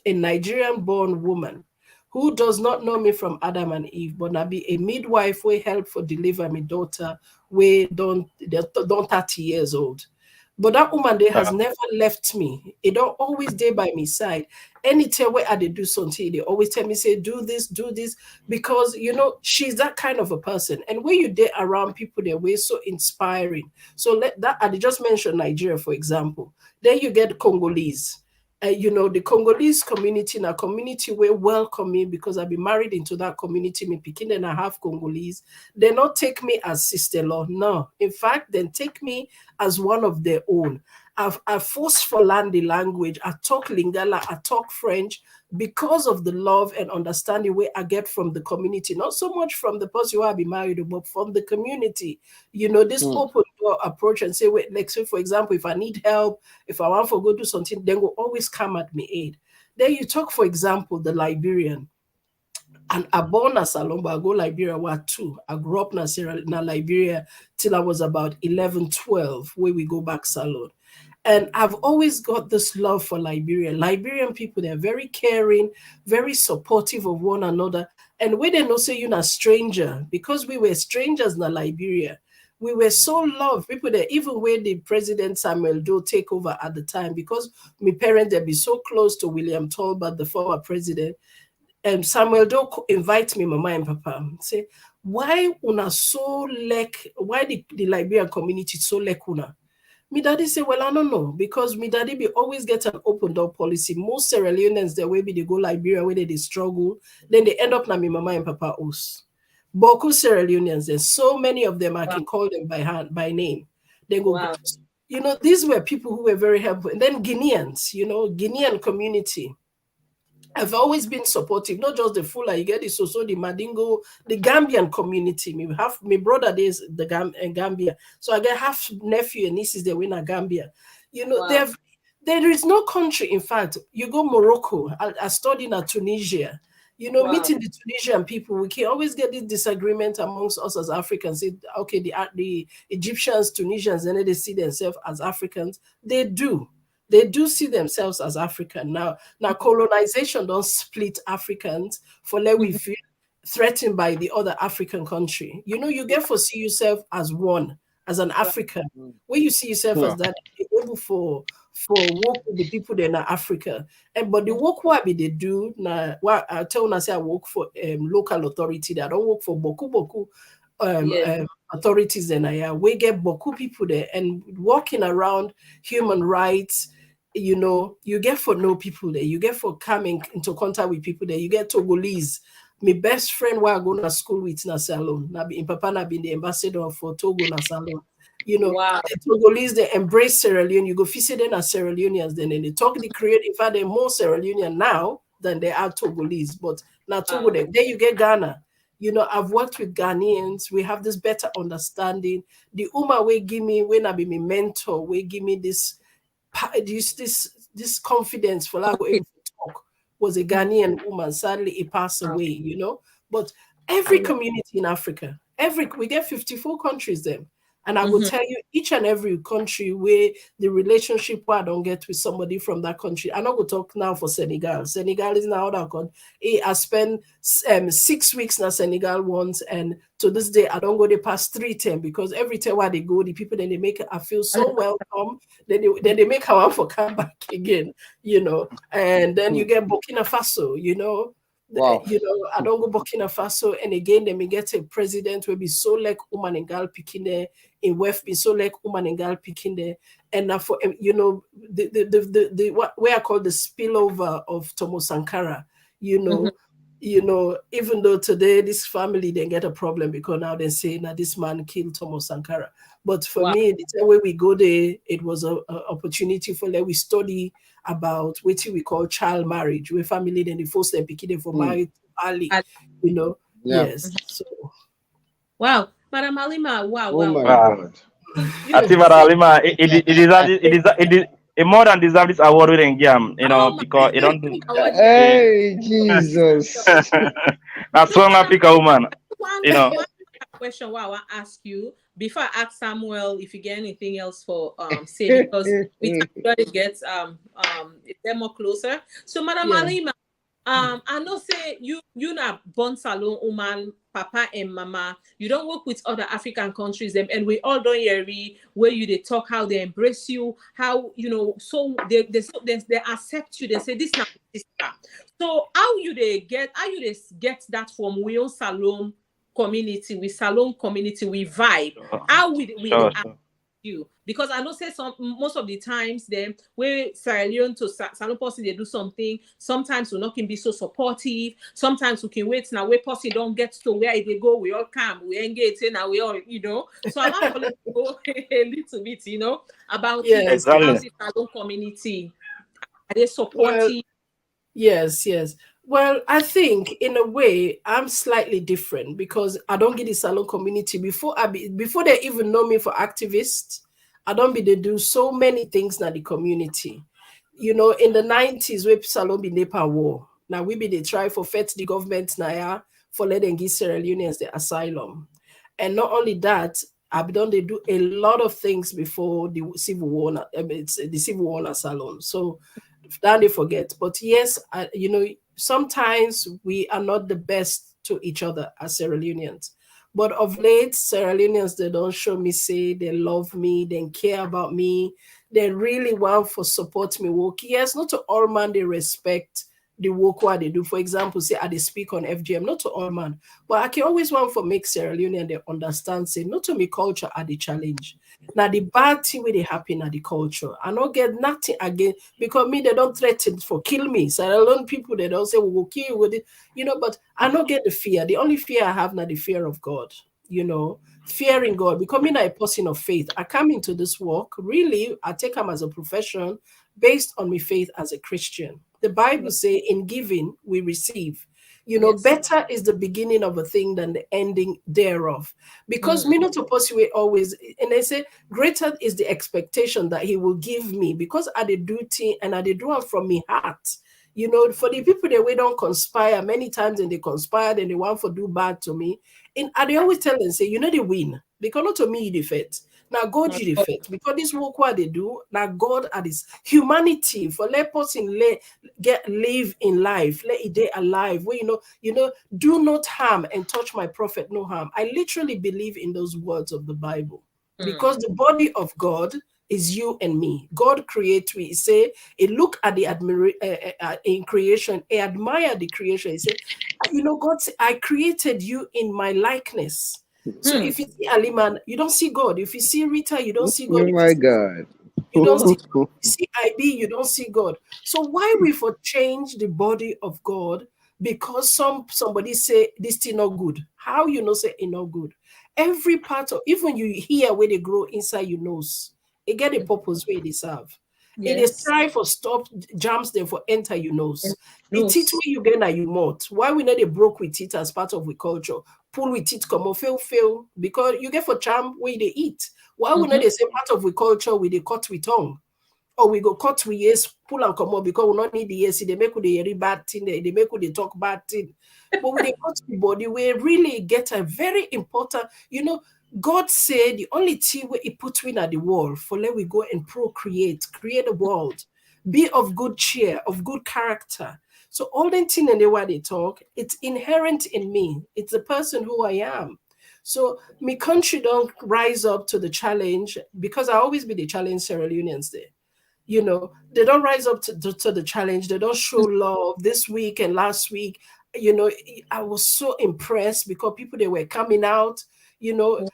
a Nigerian born woman who does not know me from Adam and Eve, but now be a midwife we help for deliver my daughter, we don't 30 years old. But that woman there has Yeah. never left me. It don't always there by my side. Anytime where I they do something, they always tell me, say, do this, because she's that kind of a person. And when you there around people, they're way so inspiring. So let that I just mentioned Nigeria, for example. Then you get Congolese. The Congolese community, in a community where welcome me because I've been married into that community, me picking and I have Congolese. They not take me as sister-in-law. No. In fact, then take me as one of their own. I forced for learn the language. I talk Lingala, I talk French because of the love and understanding where I get from the community. Not so much from the person who I be married to, but from the community. This Mm. open door approach and say, wait, like say, for example, if I need help, if I want to go do something, then will always come at me aid. Then you talk, for example, the Liberian. And I born as Salomba, I go Liberia war two. I grew up in Liberia till I was about 11, 12, where we go back Salon. And I've always got this love for Liberia. Liberian people, they're very caring, very supportive of one another. And we didn't know say you're a stranger, because we were strangers in Liberia. We were so loved. People that even when the President Samuel Doe take over at the time, because my parents they be so close to William Tolbert, the former president, Samuel Doe invite me, mama and papa, say, why una so why the Liberian community so una? Me daddy say, well, I don't know, because me daddy be always get an open door policy. Most Sierra Leoneans, the way they go Liberia, where they struggle, then they end up na me mama and papa house. Boku Sierra Leoneans, there's so many of them I wow. can call them by name. They go, Wow. these were people who were very helpful. And then Guineans, Guinean community. I've always been supportive, not just the Fula, you get the Soso, the Madingo, the Gambian community. Me have my brother is the Gambia. So I get half nephew and nieces they win a Gambia. Wow. There is no country, in fact, you go Morocco, I studied in Tunisia. Wow. Meeting the Tunisian people, we can always get this disagreement amongst us as Africans. Say, okay, the Egyptians, Tunisians, and they see themselves as Africans. They do. They do see themselves as African. Now colonization don't split Africans for let we Mhm. feel threatened by the other African country. You get to see yourself as one, as an Wow. African. Mm. When you see yourself as Yeah. that, you're able for work with the people that are Africa. And but the work what they do now, what I tell you, I say I work for local authority. That I don't work for Boku Yes. authorities. And we get Boku people there and walking around human rights. You get for know people there. You get for coming into contact with people there. You get Togolese. My best friend where I go to school with na Salon. Na be in Papa na been the ambassador for Togo na Salon. Wow. The Togolese they embrace Sierra Leone. You go visit them as Sierra Leoneans, then they talk the create. In fact, they're more Sierra Leonean now than they are Togolese. But now Togo, Wow. there you get Ghana. I've worked with Ghanaians. We have this better understanding. The Uma will give me when I be my mentor, will give me this confidence for like able to talk was a Ghanaian woman. Sadly, he passed Wow. away, But Every community in Africa, we get 54 countries then. And I will Mm-hmm. tell you each and every country where the relationship where I don't get with somebody from that country. I'm not going to talk now for Senegal. Senegal is now that country. I spent 6 weeks in Senegal once, and to this day I don't go the past 3 time because every time where they go, the people then they make I feel so welcome. Then they make I want for come back again, And then you get Burkina Faso, Wow. I don't go Burkina Faso, and again, then we get a president will be so like woman and girl picking there in West, be so like woman and girl picking there, and now for the what where I call the spillover of Thomas Sankara, you Mm-hmm. know, even though today this family then get a problem because now they say now this man killed Thomas Sankara, but for Wow. me, the time way we go there, it was a opportunity for like we study about what we call child marriage, where family then they force them picking for Mm. married to Ali, I- Yeah. Yes. So Wow. Madam Halima, wow, Oh wow, my wow. Wow. God. I think Madam Halima, it deserves it more than deserves this award with Ngam, Oh my because it don't do. God. Hey, Jesus. A strong African woman, One, you know. one question what I want to ask you before I ask Samuel if you get anything else for say because we try to get them more closer. So Madam yeah. Alima, I know say you not born salon woman, papa and mama. You don't work with other African countries them, and we all don't hear where you they talk how they embrace you, how so they accept you. They say this now sister. So how you they get that from we own salon community, we salon community, we vibe. Sure, How we they sure, ask sure. you? Because I know say some most of the times then where Sierra Leone to salon person they do something. Sometimes we not can be so supportive. Sometimes we can wait now where person don't get to where they go. We all come, we engage, and now we all So I want to go a little bit, about it. Yes. How's Exactly. the salon community? Are they Well, supportive? yes, yes. Well, I think in a way I'm slightly different because I don't get the salon community before they even know me for activists. I don't be they do so many things na the community. In the 90s, we salon be Nepal war. Now we be they try for fet the government now yeah, for letting give Sierra Leoneans the asylum. And not only that, I've done they do a lot of things before the civil war. It's the civil war na salon. So that they forget. But yes, sometimes we are not the best to each other as Sierra Leoneans. But of late, Sierra Leoneans, they don't show me, say they love me, they care about me. They really want for support me work. Yes, not to all man they respect the work what they do. For example, say I they speak on FGM, not to all man. But I can always want for make Sierra Leonean they understand, say, not to me culture are the challenge. Now the bad thing where they happen at the culture. I don't get nothing again because me they don't threaten for kill me. So I learn people they don't say we will kill you with it, but I don't get the fear. The only fear I have now the fear of God, fearing God. Becoming a person of faith. I come into this work, really, I take them as a profession based on my faith as a Christian. The Bible say in giving we receive. Yes. Better is the beginning of a thing than the ending thereof. Because me not supposed to always, and they say, greater is the expectation that he will give me because I did do thing and I did do it from my heart. For the people that we don't conspire, many times and they conspired and they want to do bad to me. And I they always tell them, say, they win. Because not to me, you defeat. Now God you defeat. Because this work what they do, now God at this humanity for let person get live in life, let it day alive. Where do not harm and touch my prophet, no harm. I literally believe in those words of the Bible. Because the body of God is you and me. God created me. He say, he look at the in creation, he admire the creation. He said, God say, I created you in my likeness. So if you see Aliman, you don't see God. If you see Rita, you don't see God. Oh If my God. you don't see God. If you see IB, you don't see God. So why we for change the body of God? Because somebody say this thing not good. How you know say it not good? Every part of even you hear where they grow inside your nose, it get a purpose where they serve. It is Yes. try for stop jams them for enter your nose. The No. teeth where you get at you mouth. Why we know they broke with teeth as part of we culture? Pull with teeth come on fail because you get for charm where they eat. Why we know they say part of we culture with they cut with tongue? or we go cut we ears, pull and come up because we not need the ears. They make with the bad thing, they make with the talk bad thing. But with the cut the body, we really get a very important, God said the only thing where He put in at the wall for let we go and procreate, create a world, be of good cheer, of good character. So all the thing and the way they talk, it's inherent in me. It's the person who I am. So my country don't rise up to the challenge because I always be the challenge Sierra Leoneans there. They don't rise up to the challenge. They don't show love this week and last week. I was so impressed because people they were coming out, you know,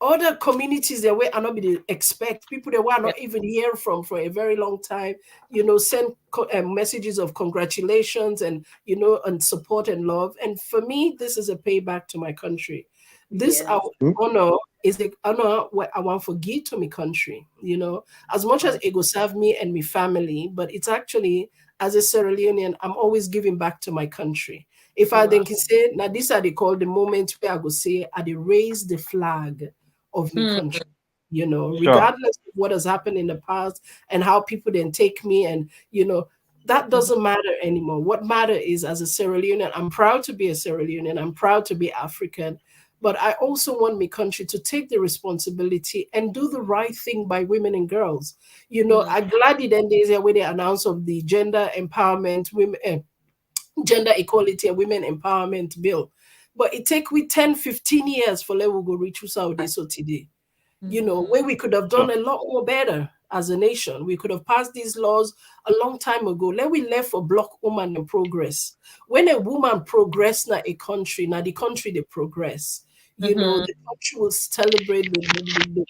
other communities that were not be expect people that were Yeah. not even hear from for a very long time, send messages of congratulations and and support and love. And for me, this is a payback to my country. This Yes. honor is a honor where I want to give to my country. As much as it will serve me and my family, but it's actually as a Sierra Leonean, I'm always giving back to my country. If I Wow. then can say, now these are they call the moments where I go say, I they raise the flag of my Mm, country, Sure. regardless of what has happened in the past and how people then take me and, that mhm, doesn't matter anymore. What matter is as a Sierra Leonean, I'm proud to be a Sierra Leonean. I'm proud to be African, but I also want my country to take the responsibility and do the right thing by women and girls. mm, I'm glad it then days where they announced of the gender empowerment, women, gender equality and women empowerment bill. But it take we 10, 15 years for let we go reach Saudi so today. mhm, Where we could have done Sure. a lot more better as a nation. We could have passed these laws a long time ago. Let we left for block woman and progress. When a woman progress na a country, now the country they progress. mhm, The country will celebrate the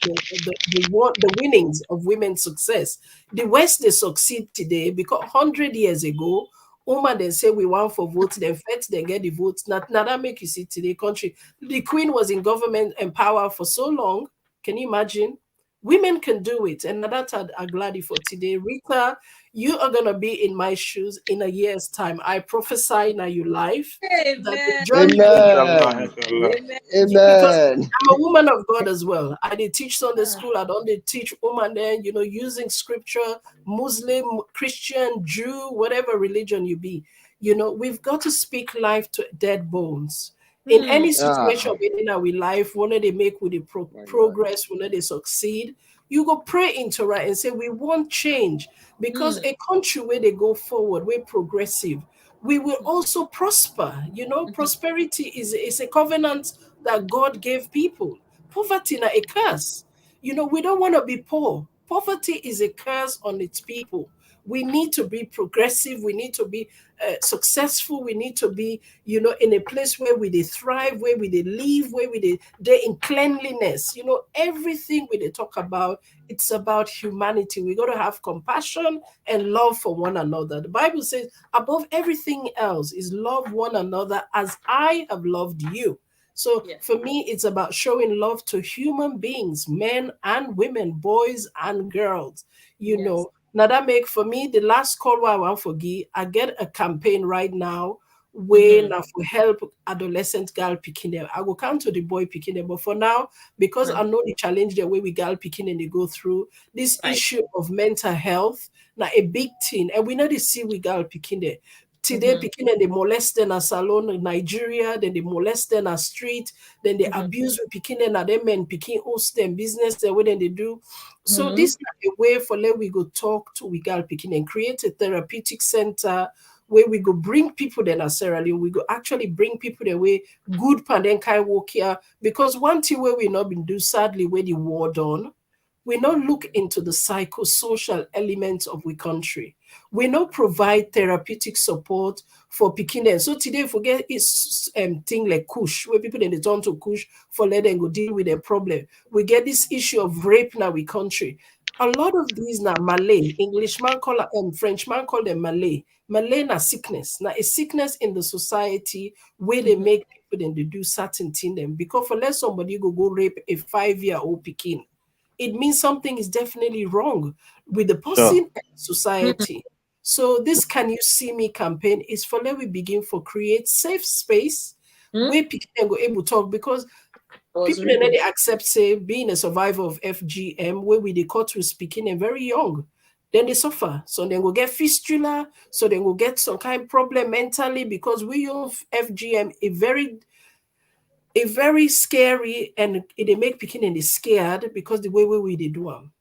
winnings of women's success. The West they succeed today because 100 years ago, woman then say we want for votes, then first they get the votes. Now that make you see today country. The queen was in government and power for so long. Can you imagine? Women can do it. And that's a glad for today. Rita, you are going to be in my shoes in a year's time. I prophesy now your life that the Amen. journey where you Inshallah. Amen. Inshallah. Amen. because Amen. I'm a woman of God as well. I did teach Sunday Ah, school. I don't did teach woman then, using scripture, Muslim, Christian, Jew, whatever religion you be. We've got to speak life to dead bones. In mm, any Ah, situation within our life, when they make with the my God. progress, when they succeed, you go pray into right and say, we want change because mm, a country where they go forward, we're progressive, we will also prosper. mhm, Prosperity is a covenant that God gave people. Poverty is a curse. We don't want to be poor. Poverty is a curse on its people. We need to be progressive. We need to be successful. We need to be, in a place where we they thrive, where we they live, where they in cleanliness. Everything we they talk about, it's about humanity. We got to have compassion and love for one another. The Bible says, above everything else, is love one another as I have loved you. So yeah. for me, it's about showing love to human beings, men and women, boys and girls. Yes. Now that make for me the last call where I want for give. I get a campaign right now where Mhm, now for help adolescent girl picking them. I will come to the boy picking them, but for now, because I mhm, know the challenge the way we girl picking and they go through this right. issue of mental health, now a big thing, and we know they see we girl picking there. Today, Mhm, picking and they molest in a salon in Nigeria, then they molest in a street, then they mhm, abuse with picking and them and picking host them business the way then they do. So this mhm, is a way for let we go talk to we girl picking and create a therapeutic center where we go bring people that are Sierra Leone. We go actually bring people the way good pandenkai work here because one thing where we not been do sadly where the war done we not look into the psychosocial elements of we country. We not provide therapeutic support for picking. So today, forget it's thing like kush, where people then they turn to kush for let them go deal with their problem. We get this issue of rape now we country. A lot of these now Malay, Englishman call Frenchman call them Malay. Malay na sickness. Now a sickness in the society where they mhm, make people then they do certain thing them. Because for let somebody go rape a 5-year-old picking, it means something is definitely wrong with the person Sure. and society. So this Can You See Me campaign is for let we begin for create safe space mhm. where people can go able to talk because Was people they reading. accept say being a survivor of FGM where we they caught to speaking and very young. then they suffer. So then go get fistula, so then go get some kind of problem mentally, because we use FGM a very scary, and it make pikin scared, because the way we they do them.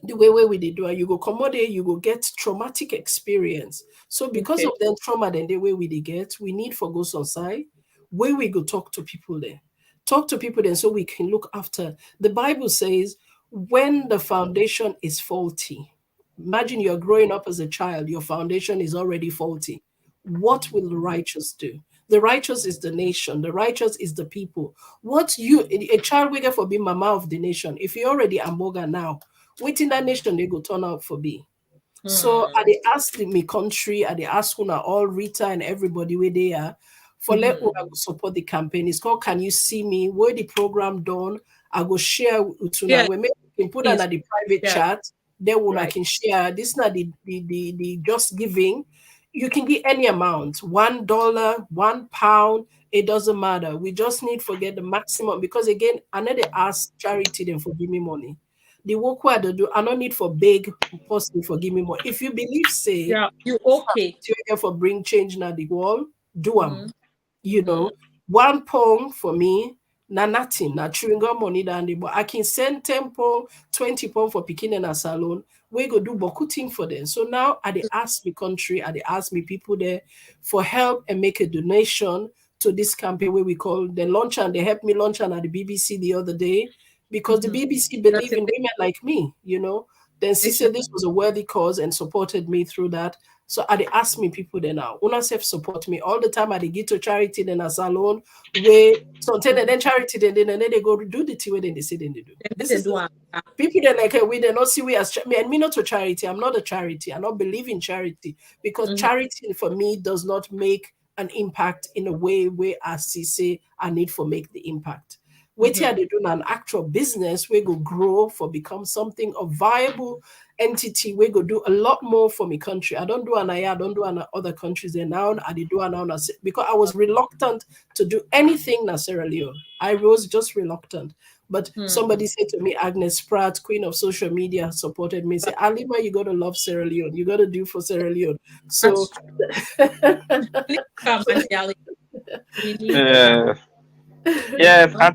The way we they do it, you go accommodate, you go get traumatic experience. So because Okay. of that trauma, then the way we they get, we need for go on side, where we go talk to people there. Talk to people then so we can look after. The Bible says when the foundation is faulty, imagine you're growing up as a child, your foundation is already faulty. What will the righteous do? The righteous is the nation. The righteous is the people. What you a child will get for being mama of the nation. If you're already a moga now, within that nation they go turn out for be. So I Hmm. they ask me country, I they ask una all Rita and everybody where they are for let una go support the campaign. It's called Can You See Me? Where the program done, I go share with una. Yeah, We make can put on please. the private Yeah, chat. Then una right. can share. This not the just giving. You can give any amount, $1, £1, it doesn't matter. We just need to get the maximum, because again, I know they ask charity then for give me money. The work where they do, I don't need for big person for give me more. If you believe, say, Yeah, you this na okay? something wey for bring change na the world, do them. Mm-hmm. You Mm-hmm. know, £1 for me, na nothing, na chewing gum money than the, but I can send £10, £20 for picking in a salon. We go do boku thing for them. So now I they ask me country, I they ask me people there for help and make a donation to this campaign where we call the launch, and they helped me launch at the BBC the other day, because the Mm-hmm. BBC believe in Congratulations. women like me, you know. Then she said this was a worthy cause and supported me through that. So I they ask me people there now. Una self support me all the time. I they give to charity then a salon where something, and then charity then they go do the thing where then they say then they do. Then This they is do the am. people that like we they not see we as me, and me not to charity. I'm not a charity. I not believe in charity, because Mm-hmm. charity for me does not make an impact in a way where I see say I need for make the impact. Wait Mm-hmm. here, they do an actual business we go grow for become something of viable entity. We go do a lot more for my country. I don't do an I don't do an other countries there now. I did do an now because I was reluctant to do anything na Sierra Leone. I was just reluctant. But Hmm. somebody said to me, Agnes Pratt, queen of social media, supported me. Say, Alima, you gotta love Sierra Leone. You gotta do for Sierra Leone. So, That's true. We need to come, Auntie Ali. We need to come. Yeah. Yes, Huh?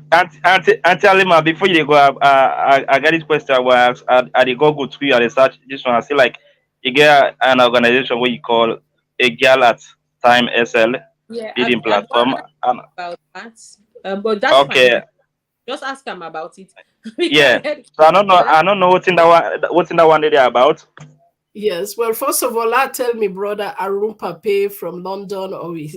Auntie Alima, before you go, I got this question was I dey go through your research this one. I see like you get an organization where you call a girl at time SL Yeah, leading I don't platform. know And about that, but that's fine. okay, Just ask him about it. We can yeah. get. So Yeah, that's I don't know what's in that one day about. yes, well, first of all, I tell me brother Arun Pape from London,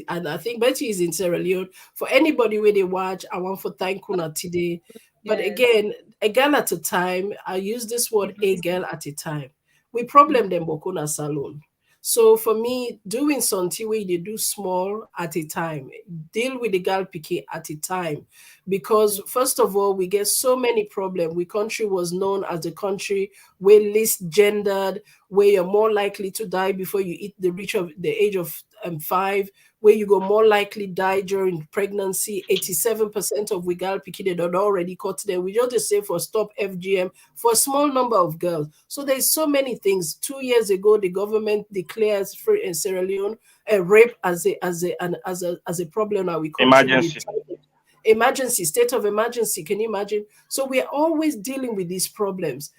and I think Betty is in Sierra Leone. For anybody where they watch, I want to thank Kuna today. But yes. again, a girl at a time, I use this word Mhm. a girl at a time. We Mhm. problem them Bokuna Salon. So for me, doing something where they do small at a time, deal with the girl picky at a time. Because first of all, we get so many problems. We country was known as the country where least gendered, where you're more likely to die before you hit the reach of the age of 5, where you go more likely die during pregnancy. 87% of we girl picking they don't already caught them. We just say for stop FGM for a small number of girls. So there's so many things. 2 years ago, the government declares free in Sierra Leone rape as a problem in our country with Emergency. the emergency, state of emergency. Can you imagine? So we are always dealing with these problems.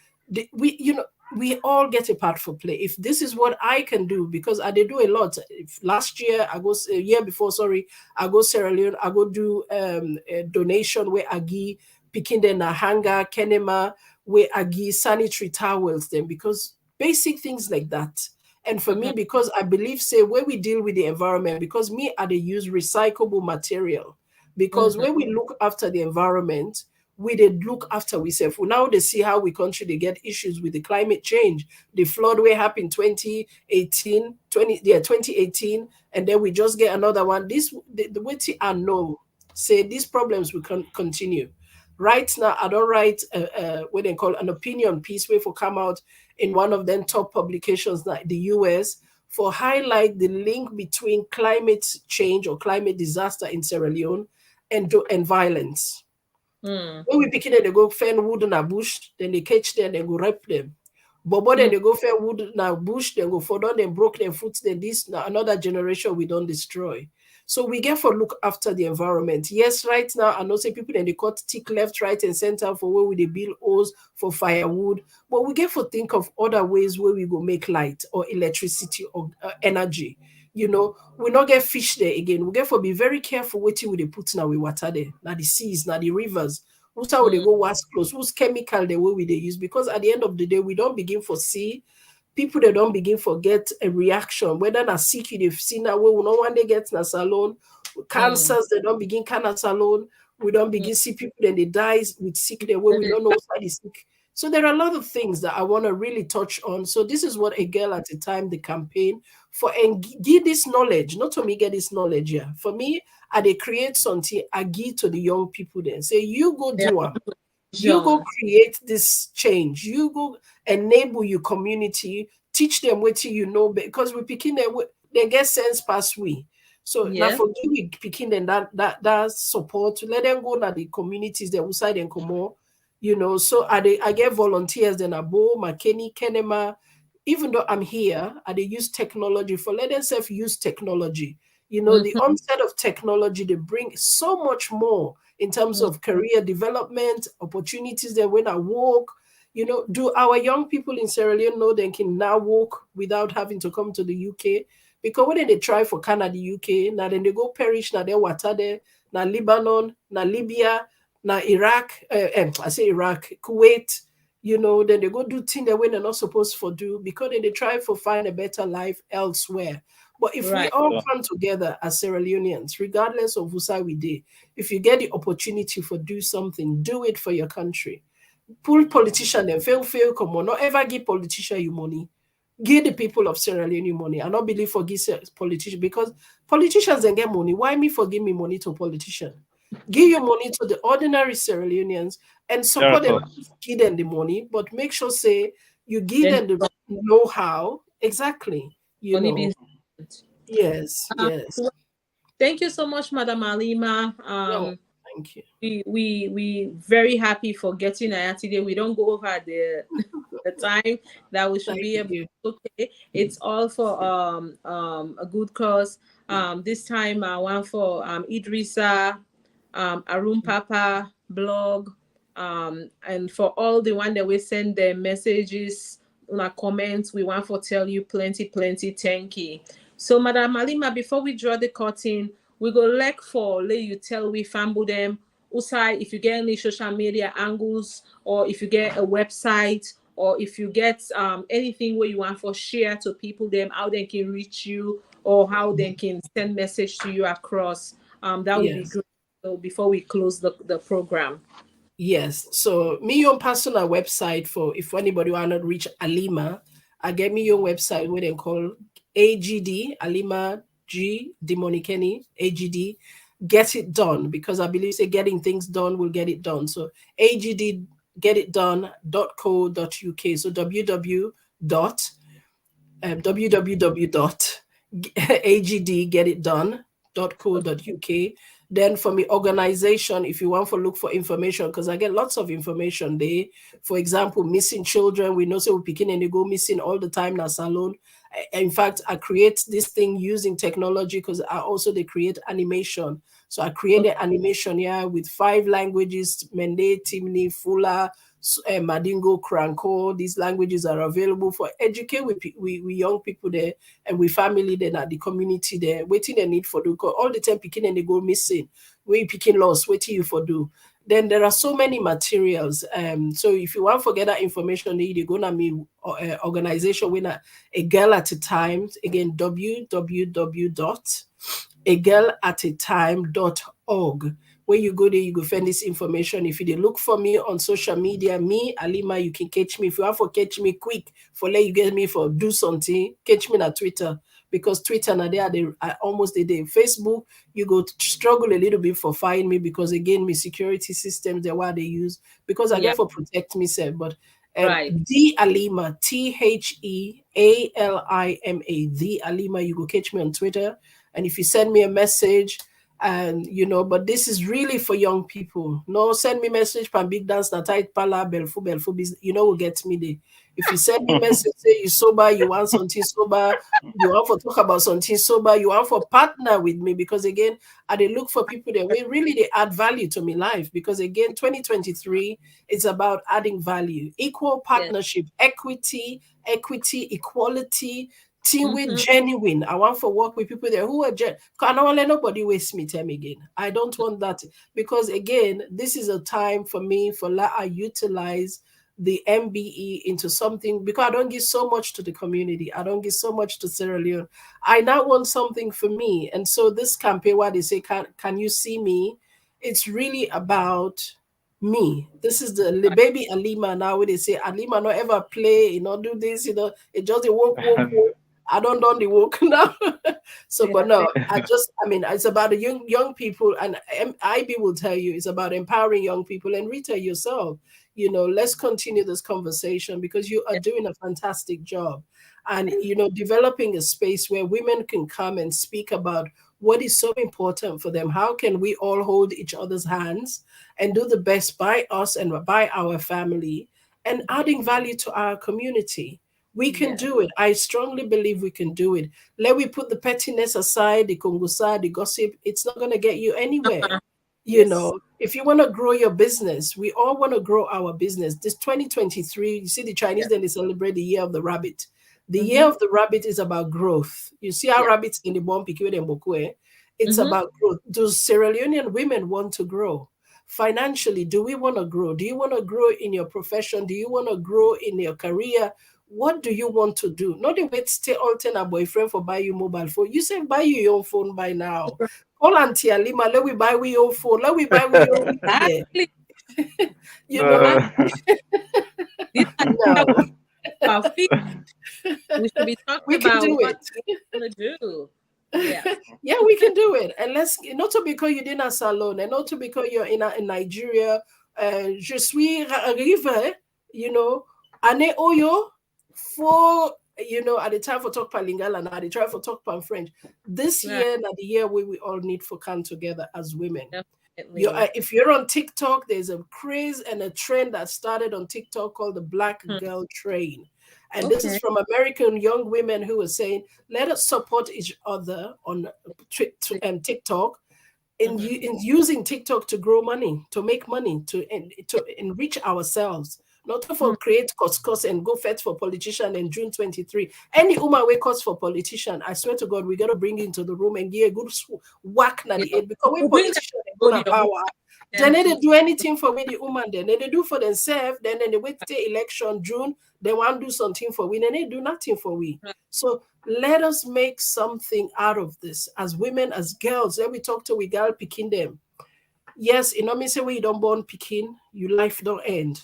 We all get a part for play. If this is what I can do, because I did do a lot. If last year I go a year before, sorry, I go Sierra Leone, I go do a donation where I give picking the Nahanga, Kenema, where I give sanitary towels them, because basic things like that. And for Mhm. me, because I believe, say, where we deal with the environment, because me, I they use recyclable material. Because Mhm. when we look after the environment, we did look after ourselves. Now they see how we country they get issues with the climate change. The flood we happened 2018, 2018, and then we just get another one. This the way I know say these problems will continue. Right now, I don't write what they call an opinion piece where for come out in one of them top publications like the US for highlight the link between climate change or climate disaster in Sierra Leone and violence. Mm. When we pick it, they go find wood in a bush, then they catch them, they go rape them. But then they go fair wood now bush, then go for down, then broke their foot, then this now another generation we don't destroy. So we get for look after the environment. Yes, right now I know say people then they cut tick left, right, and center for where we they build holes for firewood, but we get for think of other ways where we go make light or electricity or energy. We not get fish there again. We get for be very careful what we they put now we water there. Now the seas, now the rivers. Who's how they go wash close? Who's chemical the way we they use? Because at the end of the day, we don't begin for see people they don't begin forget a reaction. Whether na sick they've seen that way, we no one they get na salon. Cancers they don't begin can salon. We don't begin see people then they dies with sick the way we don't know why they sick. So there are a lot of things that I want to really touch on. So this is what A Girl at a Time, the campaign for, and give this knowledge, not to me get this knowledge here. For me, I they create something, I give to the young people then. Say, you go do it. You go create this change. You go enable your community, teach them what you know, because we picking them, they get sense past we. So now for you, we picking them that support, let them go to the communities that outside and come on. So I get volunteers then Abo, McKinney, Kenema. Even though I'm here, they use technology for let themselves use technology. The onset of technology, they bring so much more in terms of career development, opportunities that when I walk, do our young people in Sierra Leone know they can now walk without having to come to the UK? Because when they try for Canada, UK, now then they go perish, now they water there, now Lebanon, now Libya, now Iraq, I say Iraq, Kuwait, then they go do things that when they're not supposed to do because then they try for find a better life elsewhere. But if we all come together as Sierra Leoneans, regardless of who side we did, if you get the opportunity for do something, do it for your country. Pull politician and fail, come on. Not ever give politician you money. Give the people of Sierra Leone money. I not believe for give politicians because politicians then get money. Why me for give me money to politician? Give your money to the ordinary Sierra Leoneans and support them. Give them the money, but make sure say you give them the know-how exactly. Yes. Thank you so much, Madam Alima. Thank you. We very happy for getting here today. We don't go over the time that we should be able. Okay, it's all for a good cause. This time I want for Idrissa, Arun Papa blog, and for all the one that we send their messages, comments. We want for tell you plenty thank you. So, Madam Alima, before we draw the curtain, we go let you tell we famble them. Usai, if you get any social media angles, or if you get a website, or if you get anything where you want for share to people them, how they can reach you, or how they can send message to you across. That would be great. So before we close the program. Yes. So me your personal website for if anybody want to reach Alima, I get me your website where they call AGD Alima G Dimonikeni AGD Get It Done, because I believe say getting things done will get it done. So AGD getitdone.co.uk. So www.agdgetitdone.co.uk. Then for me organization, if you want to look for information, because I get lots of information there. For example, missing children, we know so we picking and they go missing all the time in our salon. In fact, I create this thing using technology because I also they create animation. So I created animation here with 5 languages: Mende, Timni, Fula, Madingo, Kranko. These languages are available for educate we young people there and we family then at the community there. Waiting the need for do all the time picking and they go missing. We picking lost, waiting you for do. Then there are so many materials. So if you want to get that information, you go to me organization with A Girl at a Time. Again, www.agirlatatime.org. When you go there, you go find this information. If you look for me on social media, me, Alima, you can catch me. If you want to catch me quick, for let you get me for do something, catch me on Twitter. Because Twitter now they almost a day. Facebook, you go to struggle a little bit for find me because again, my security systems, they're what they use. Because I get for protect myself. But the Alima, THEALIMA, the Alima, you go catch me on Twitter. And if you send me a message, And but this is really for young people. No, send me message pan big dance na tight pala belfu business. Will get me there. If you send me message say you sober, you want something sober, you want to talk about something sober, you want for partner with me, because again, I dey look for people that will really they add value to my life, because again, 2023 is about adding value, equal Yes. partnership, equity, equality, team with Mm-hmm. genuine. I want to work with people there who are I don't want to let nobody waste me time again. I don't want that, because again, this is a time for me for I utilize the MBE into something, because I don't give so much to the community. I don't give so much to Sierra Leone. I now want something for me. And so this campaign, where they say, can you see me? It's really about me. This is the baby Alima now, where they say Alima not ever play, do this, it just a walk. I don't the work now. So, but no, it's about the young people, and IB will tell you it's about empowering young people. And Rita yourself, let's continue this conversation, because you are doing a fantastic job, and developing a space where women can come and speak about what is so important for them. How can we all hold each other's hands and do the best by us and by our family, and adding value to our community? We can do it. I strongly believe we can do it. Let we put the pettiness aside, the kongusa, the gossip. It's not going to get you anywhere. Yes. If you want to grow your business, we all want to grow our business. This 2023, you see the Chinese, Yeah. then they celebrate the year of the rabbit. The year Mm-hmm. of the rabbit is about growth. You see our Yeah. rabbits in the bomb pikiwe and bokwe. It's Mm-hmm. about growth. Do Sierra Leonean women want to grow? Financially, do we want to grow? Do you want to grow in your profession? Do you want to grow in your career? What do you want to do? Not the wait stay alternate a boyfriend for buy you mobile phone. You say buy you your own phone by now. Call Auntie Alima, let we buy we your phone, let we buy we your weekend. Exactly. You know, These are no, about feet. We should be talking we can about do what it. we want to do. Yes. Yeah, we can do it. And let's not to because you didn't salon, and not to because you're in Nigeria. Je suis arrivé, ane oyo for at the time for talk pan Lingala, now at the time for talk pan French. This Right. year, now the year we all need for come together as women. Definitely. If you're on TikTok, there's a craze and a trend that started on TikTok called the Black Hmm. Girl Train. And this is Okay. from American young women who are saying, let us support each other on TikTok, in using TikTok to grow money, to make money, to enrich ourselves, not Hmm. for create cost and go fetch for politician in June 23. Any woman way cost for politician, I swear to God, we gotta bring into the room and give a good whack na Yeah. the head, because we We'll bring that politician and podium. gonna power. Then Them they to do anything for we the woman, then they do for themselves, then they wait till election June, they want to do something for we, then they do nothing for we. right. So let us make something out of this as women, as girls. Let we talk to we girl picking them. Yes, me say when you don't born picking, your life don't end.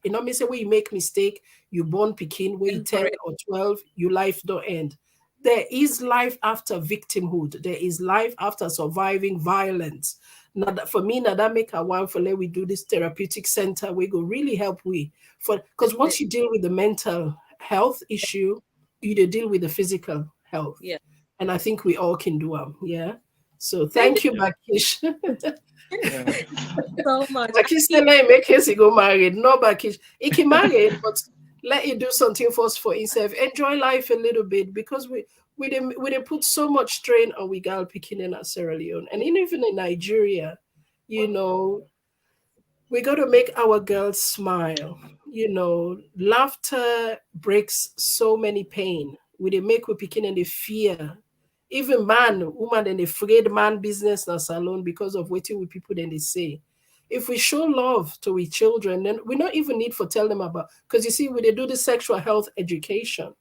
Me say when you make mistake, you born picking, when you And 10 correct. or 12, your life don't end. There is life after victimhood. There is life after surviving violence. Now that, for me, now that make a one for let we do this therapeutic center. We go really help we for because once you deal with the mental health issue, you deal with the physical health. Yeah. And I think we all can do them. Yeah. So Thank thank you, Bakish. Yeah. you so much. I Bakish mean, say let make his go married. No, Bakish. He can marry, but let it do something first for himself. Enjoy life a little bit, because we put so much strain on we gal picking in at Sierra Leone. And even in Nigeria, you know, we got to make our girls smile. Laughter breaks so many pain. We they make we picking and they fear. Even man, woman, and afraid man business na salon because of waiting with people then they say. If we show love to we children, then we don't even need for tell them about, because you see, we they do the sexual health education.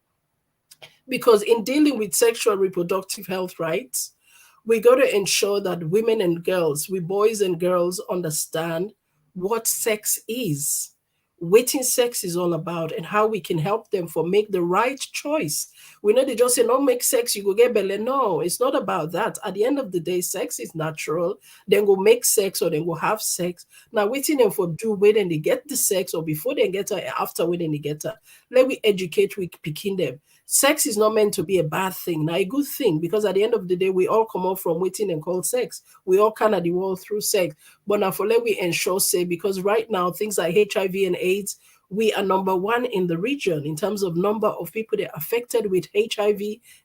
Because in dealing with sexual reproductive health rights, we got to ensure that women and girls, we boys and girls understand what sex is, what sex is all about, and how we can help them for make the right choice. We know they just say, no, make sex, you go get belly. No, it's not about that. At the end of the day, sex is natural. Then go make sex or then go have sex. Now, waiting them for do when they get the sex or before they get her, after when they get her. Let we educate, we picking them. sex is not meant to be a bad thing. Now, a good thing, because at the end of the day, we all come up from waiting and called sex. We all kind of the world through sex. But now for let we ensure say, because right now things like HIV and AIDS, we are number one in the region in terms of number of people that are affected with HIV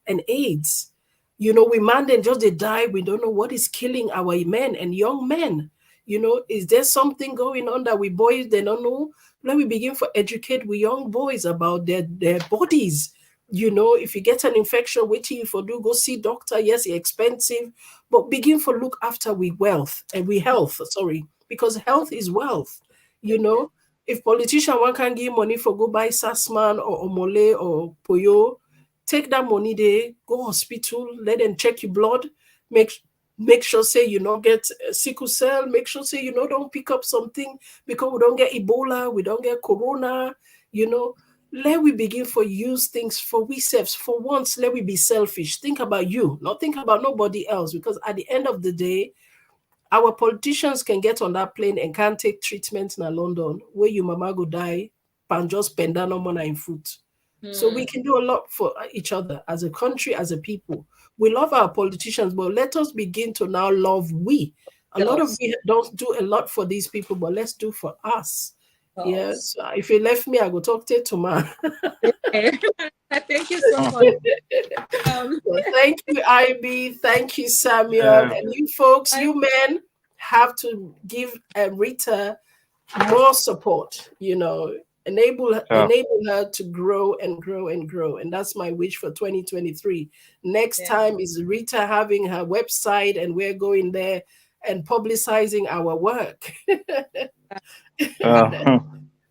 and AIDS. You know, we man then just they die. We don't know what is killing our men and young men. You know, is there something going on that we boys they don't know? Let we begin to educate we young boys about their bodies. You know, if you get an infection, wait till you for do go see doctor. Yes, it's expensive, but begin for look after we wealth and we health. Sorry, because health is wealth. You know, if politician one can give money for go buy Sassman or Omole or Poyo, take that money there, go hospital, let them check your blood, make make sure say you not get sickle cell, make sure say you know don't pick up something because we don't get Ebola, we don't get Corona, you know. Let we begin for use things for we selves. For once, let we be selfish. Think about you, not think about nobody else. Because at the end of the day, our politicians can get on that plane and can't take treatment in London where your mama go die and just spend that no money in food. So we can do a lot for each other as a country, as a people. We love our politicians, but let us begin to now love we. A lot of Yes. we don't do a lot for these people, but let's do for us. Yes. Yes. If you left me, I go talk to you tomorrow. Thank you so much. Um, Well, thank you, IB. Thank you, Samuel. Yeah. And you folks, I, you men, have to give Rita more support, you know, Yeah. enable her to grow and grow and grow. And that's my wish for 2023. Next yeah. time is Rita having her website and we're going there and publicizing our work. Uh,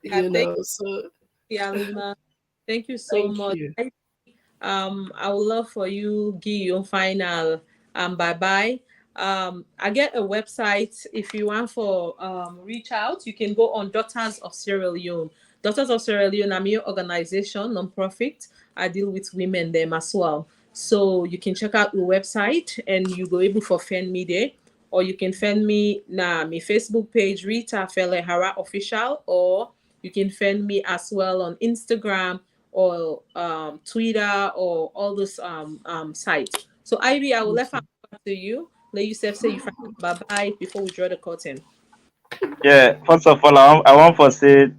You Thank know, so you, Alima. Thank you so thank much. you. I would love for you give your final bye bye. I get a website. If you want for reach out, you can go on Daughters of Sierra Leone. Daughters of Sierra Leone, I'm your organization, non-profit. I deal with women there as well. So you can check out the website and you go able for friend me there. Or you can find me na my Facebook page, Rita Felleh Arah Official, or you can find me as well on Instagram or Twitter or all those sites. So Ivy, I will let her to you. Let you say you bye bye before we draw the curtain. yeah. First of all, I want to say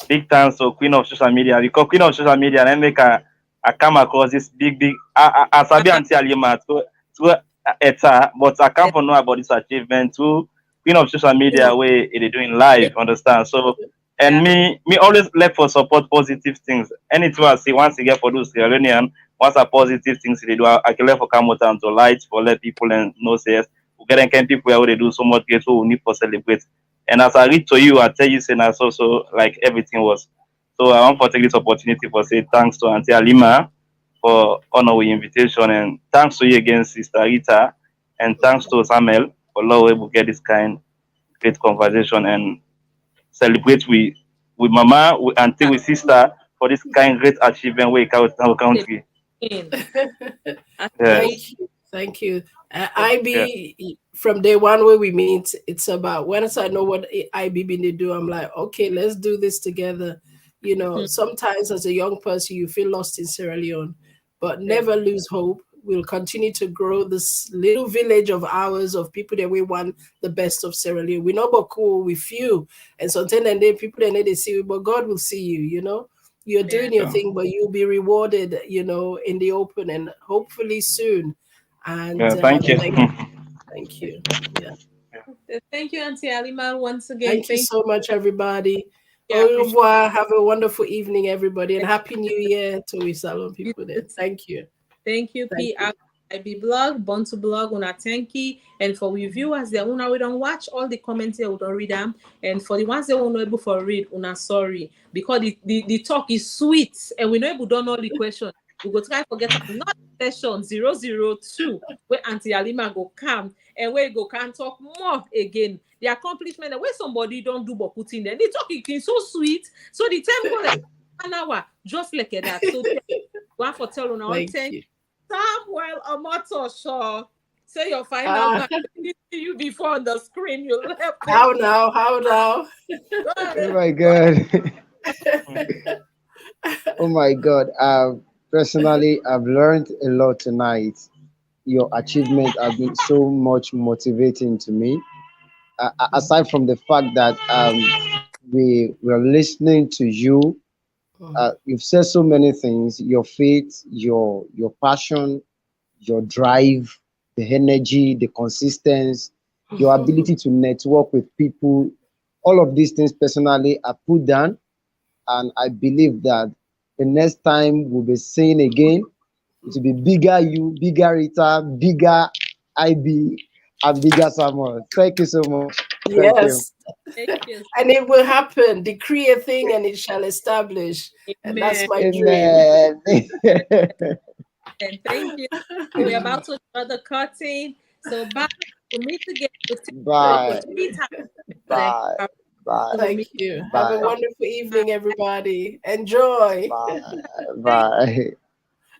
big thanks to Queen of Social Media because Queen of Social Media, I make I come across this big. I sabi Auntie Alima to ETA, but I can't know about this achievement to Queen of Social Media where they doing live. Understand? So and Yeah. me always look for support positive things. Anything I see once you get for those Iranian, once a positive things they do, I can let for come out and to light for let people and know say yes. We get them people where they do so much great, so we need for celebrate. And as I read to you, I tell you, saying as also like everything was. So I want to take this opportunity for say thanks to Auntie Alima for honor with invitation, and thanks to you again, Sister Rita, and thanks to Samuel for allowing we able get this kind great conversation and celebrate with Mama, with Auntie, with Sister for this kind great achievement we count our country. In. Yes, Thank you. Thank you. yeah, IB, from day one where we meet, it's about once I know what IB been to do, I'm like, okay, let's do this together. You know, sometimes as a young person, you feel lost in Sierra Leone, but never lose hope. We'll continue to grow this little village of ours of people that we want the best of Sierra Leone. We're not but cool with few. And sometimes and then people that need to see you, but God will see you, you know. You're Yeah. doing your yeah, thing, but you'll be rewarded, you know, in the open and hopefully soon. And yeah. Thank you. thank you. Yeah. Thank you, Auntie Alima, once again. Thank you Thank so much, everybody. you. I Au appreciate revoir. Have a wonderful evening, everybody, and Happy New Year to we salon you. people there. Thank you. Thank you, Thank P. you. I be blog, born to blog, una thank you. And for we viewers, the una we don't watch all the comments here, we don't read them. And for the ones that won't able for read, una sorry. Because the talk is sweet and we know able don't know the question. We go try forget another session 002 where Auntie Alima go come and where go can talk more again. The accomplishment where somebody don't do but put in there. The talk is so sweet. So the time go like an hour, just like that. So one for tell una Thank thank you. Samuel Omotosho. Say your final Ah, bye. I didn't see you before on the screen. You left it. how now? How now? Oh Good. my God. Oh my God. Personally, I've learned a lot tonight. Your achievement have been so much motivating to me. Aside from the fact that we were listening to you, you've said so many things. Your faith, your passion, your drive, the energy, the consistency, your ability to network with people. All of these things personally I put down, and I believe that the next time we'll be seeing again, it will be bigger you, bigger Rita, bigger IB, and bigger Samuel. Thank you so much. Thank you. Yes. Thank you. And it will happen. Decree a thing and it shall establish. And that's Amen. my dream. Amen. And thank you. We're about to draw the curtain. So bye. We'll meet again. We'll take for Bye. 3 times. Then Bye. Bye. we'll Thank meet. you. Have a Bye. wonderful evening, everybody. Enjoy. Bye. Bye.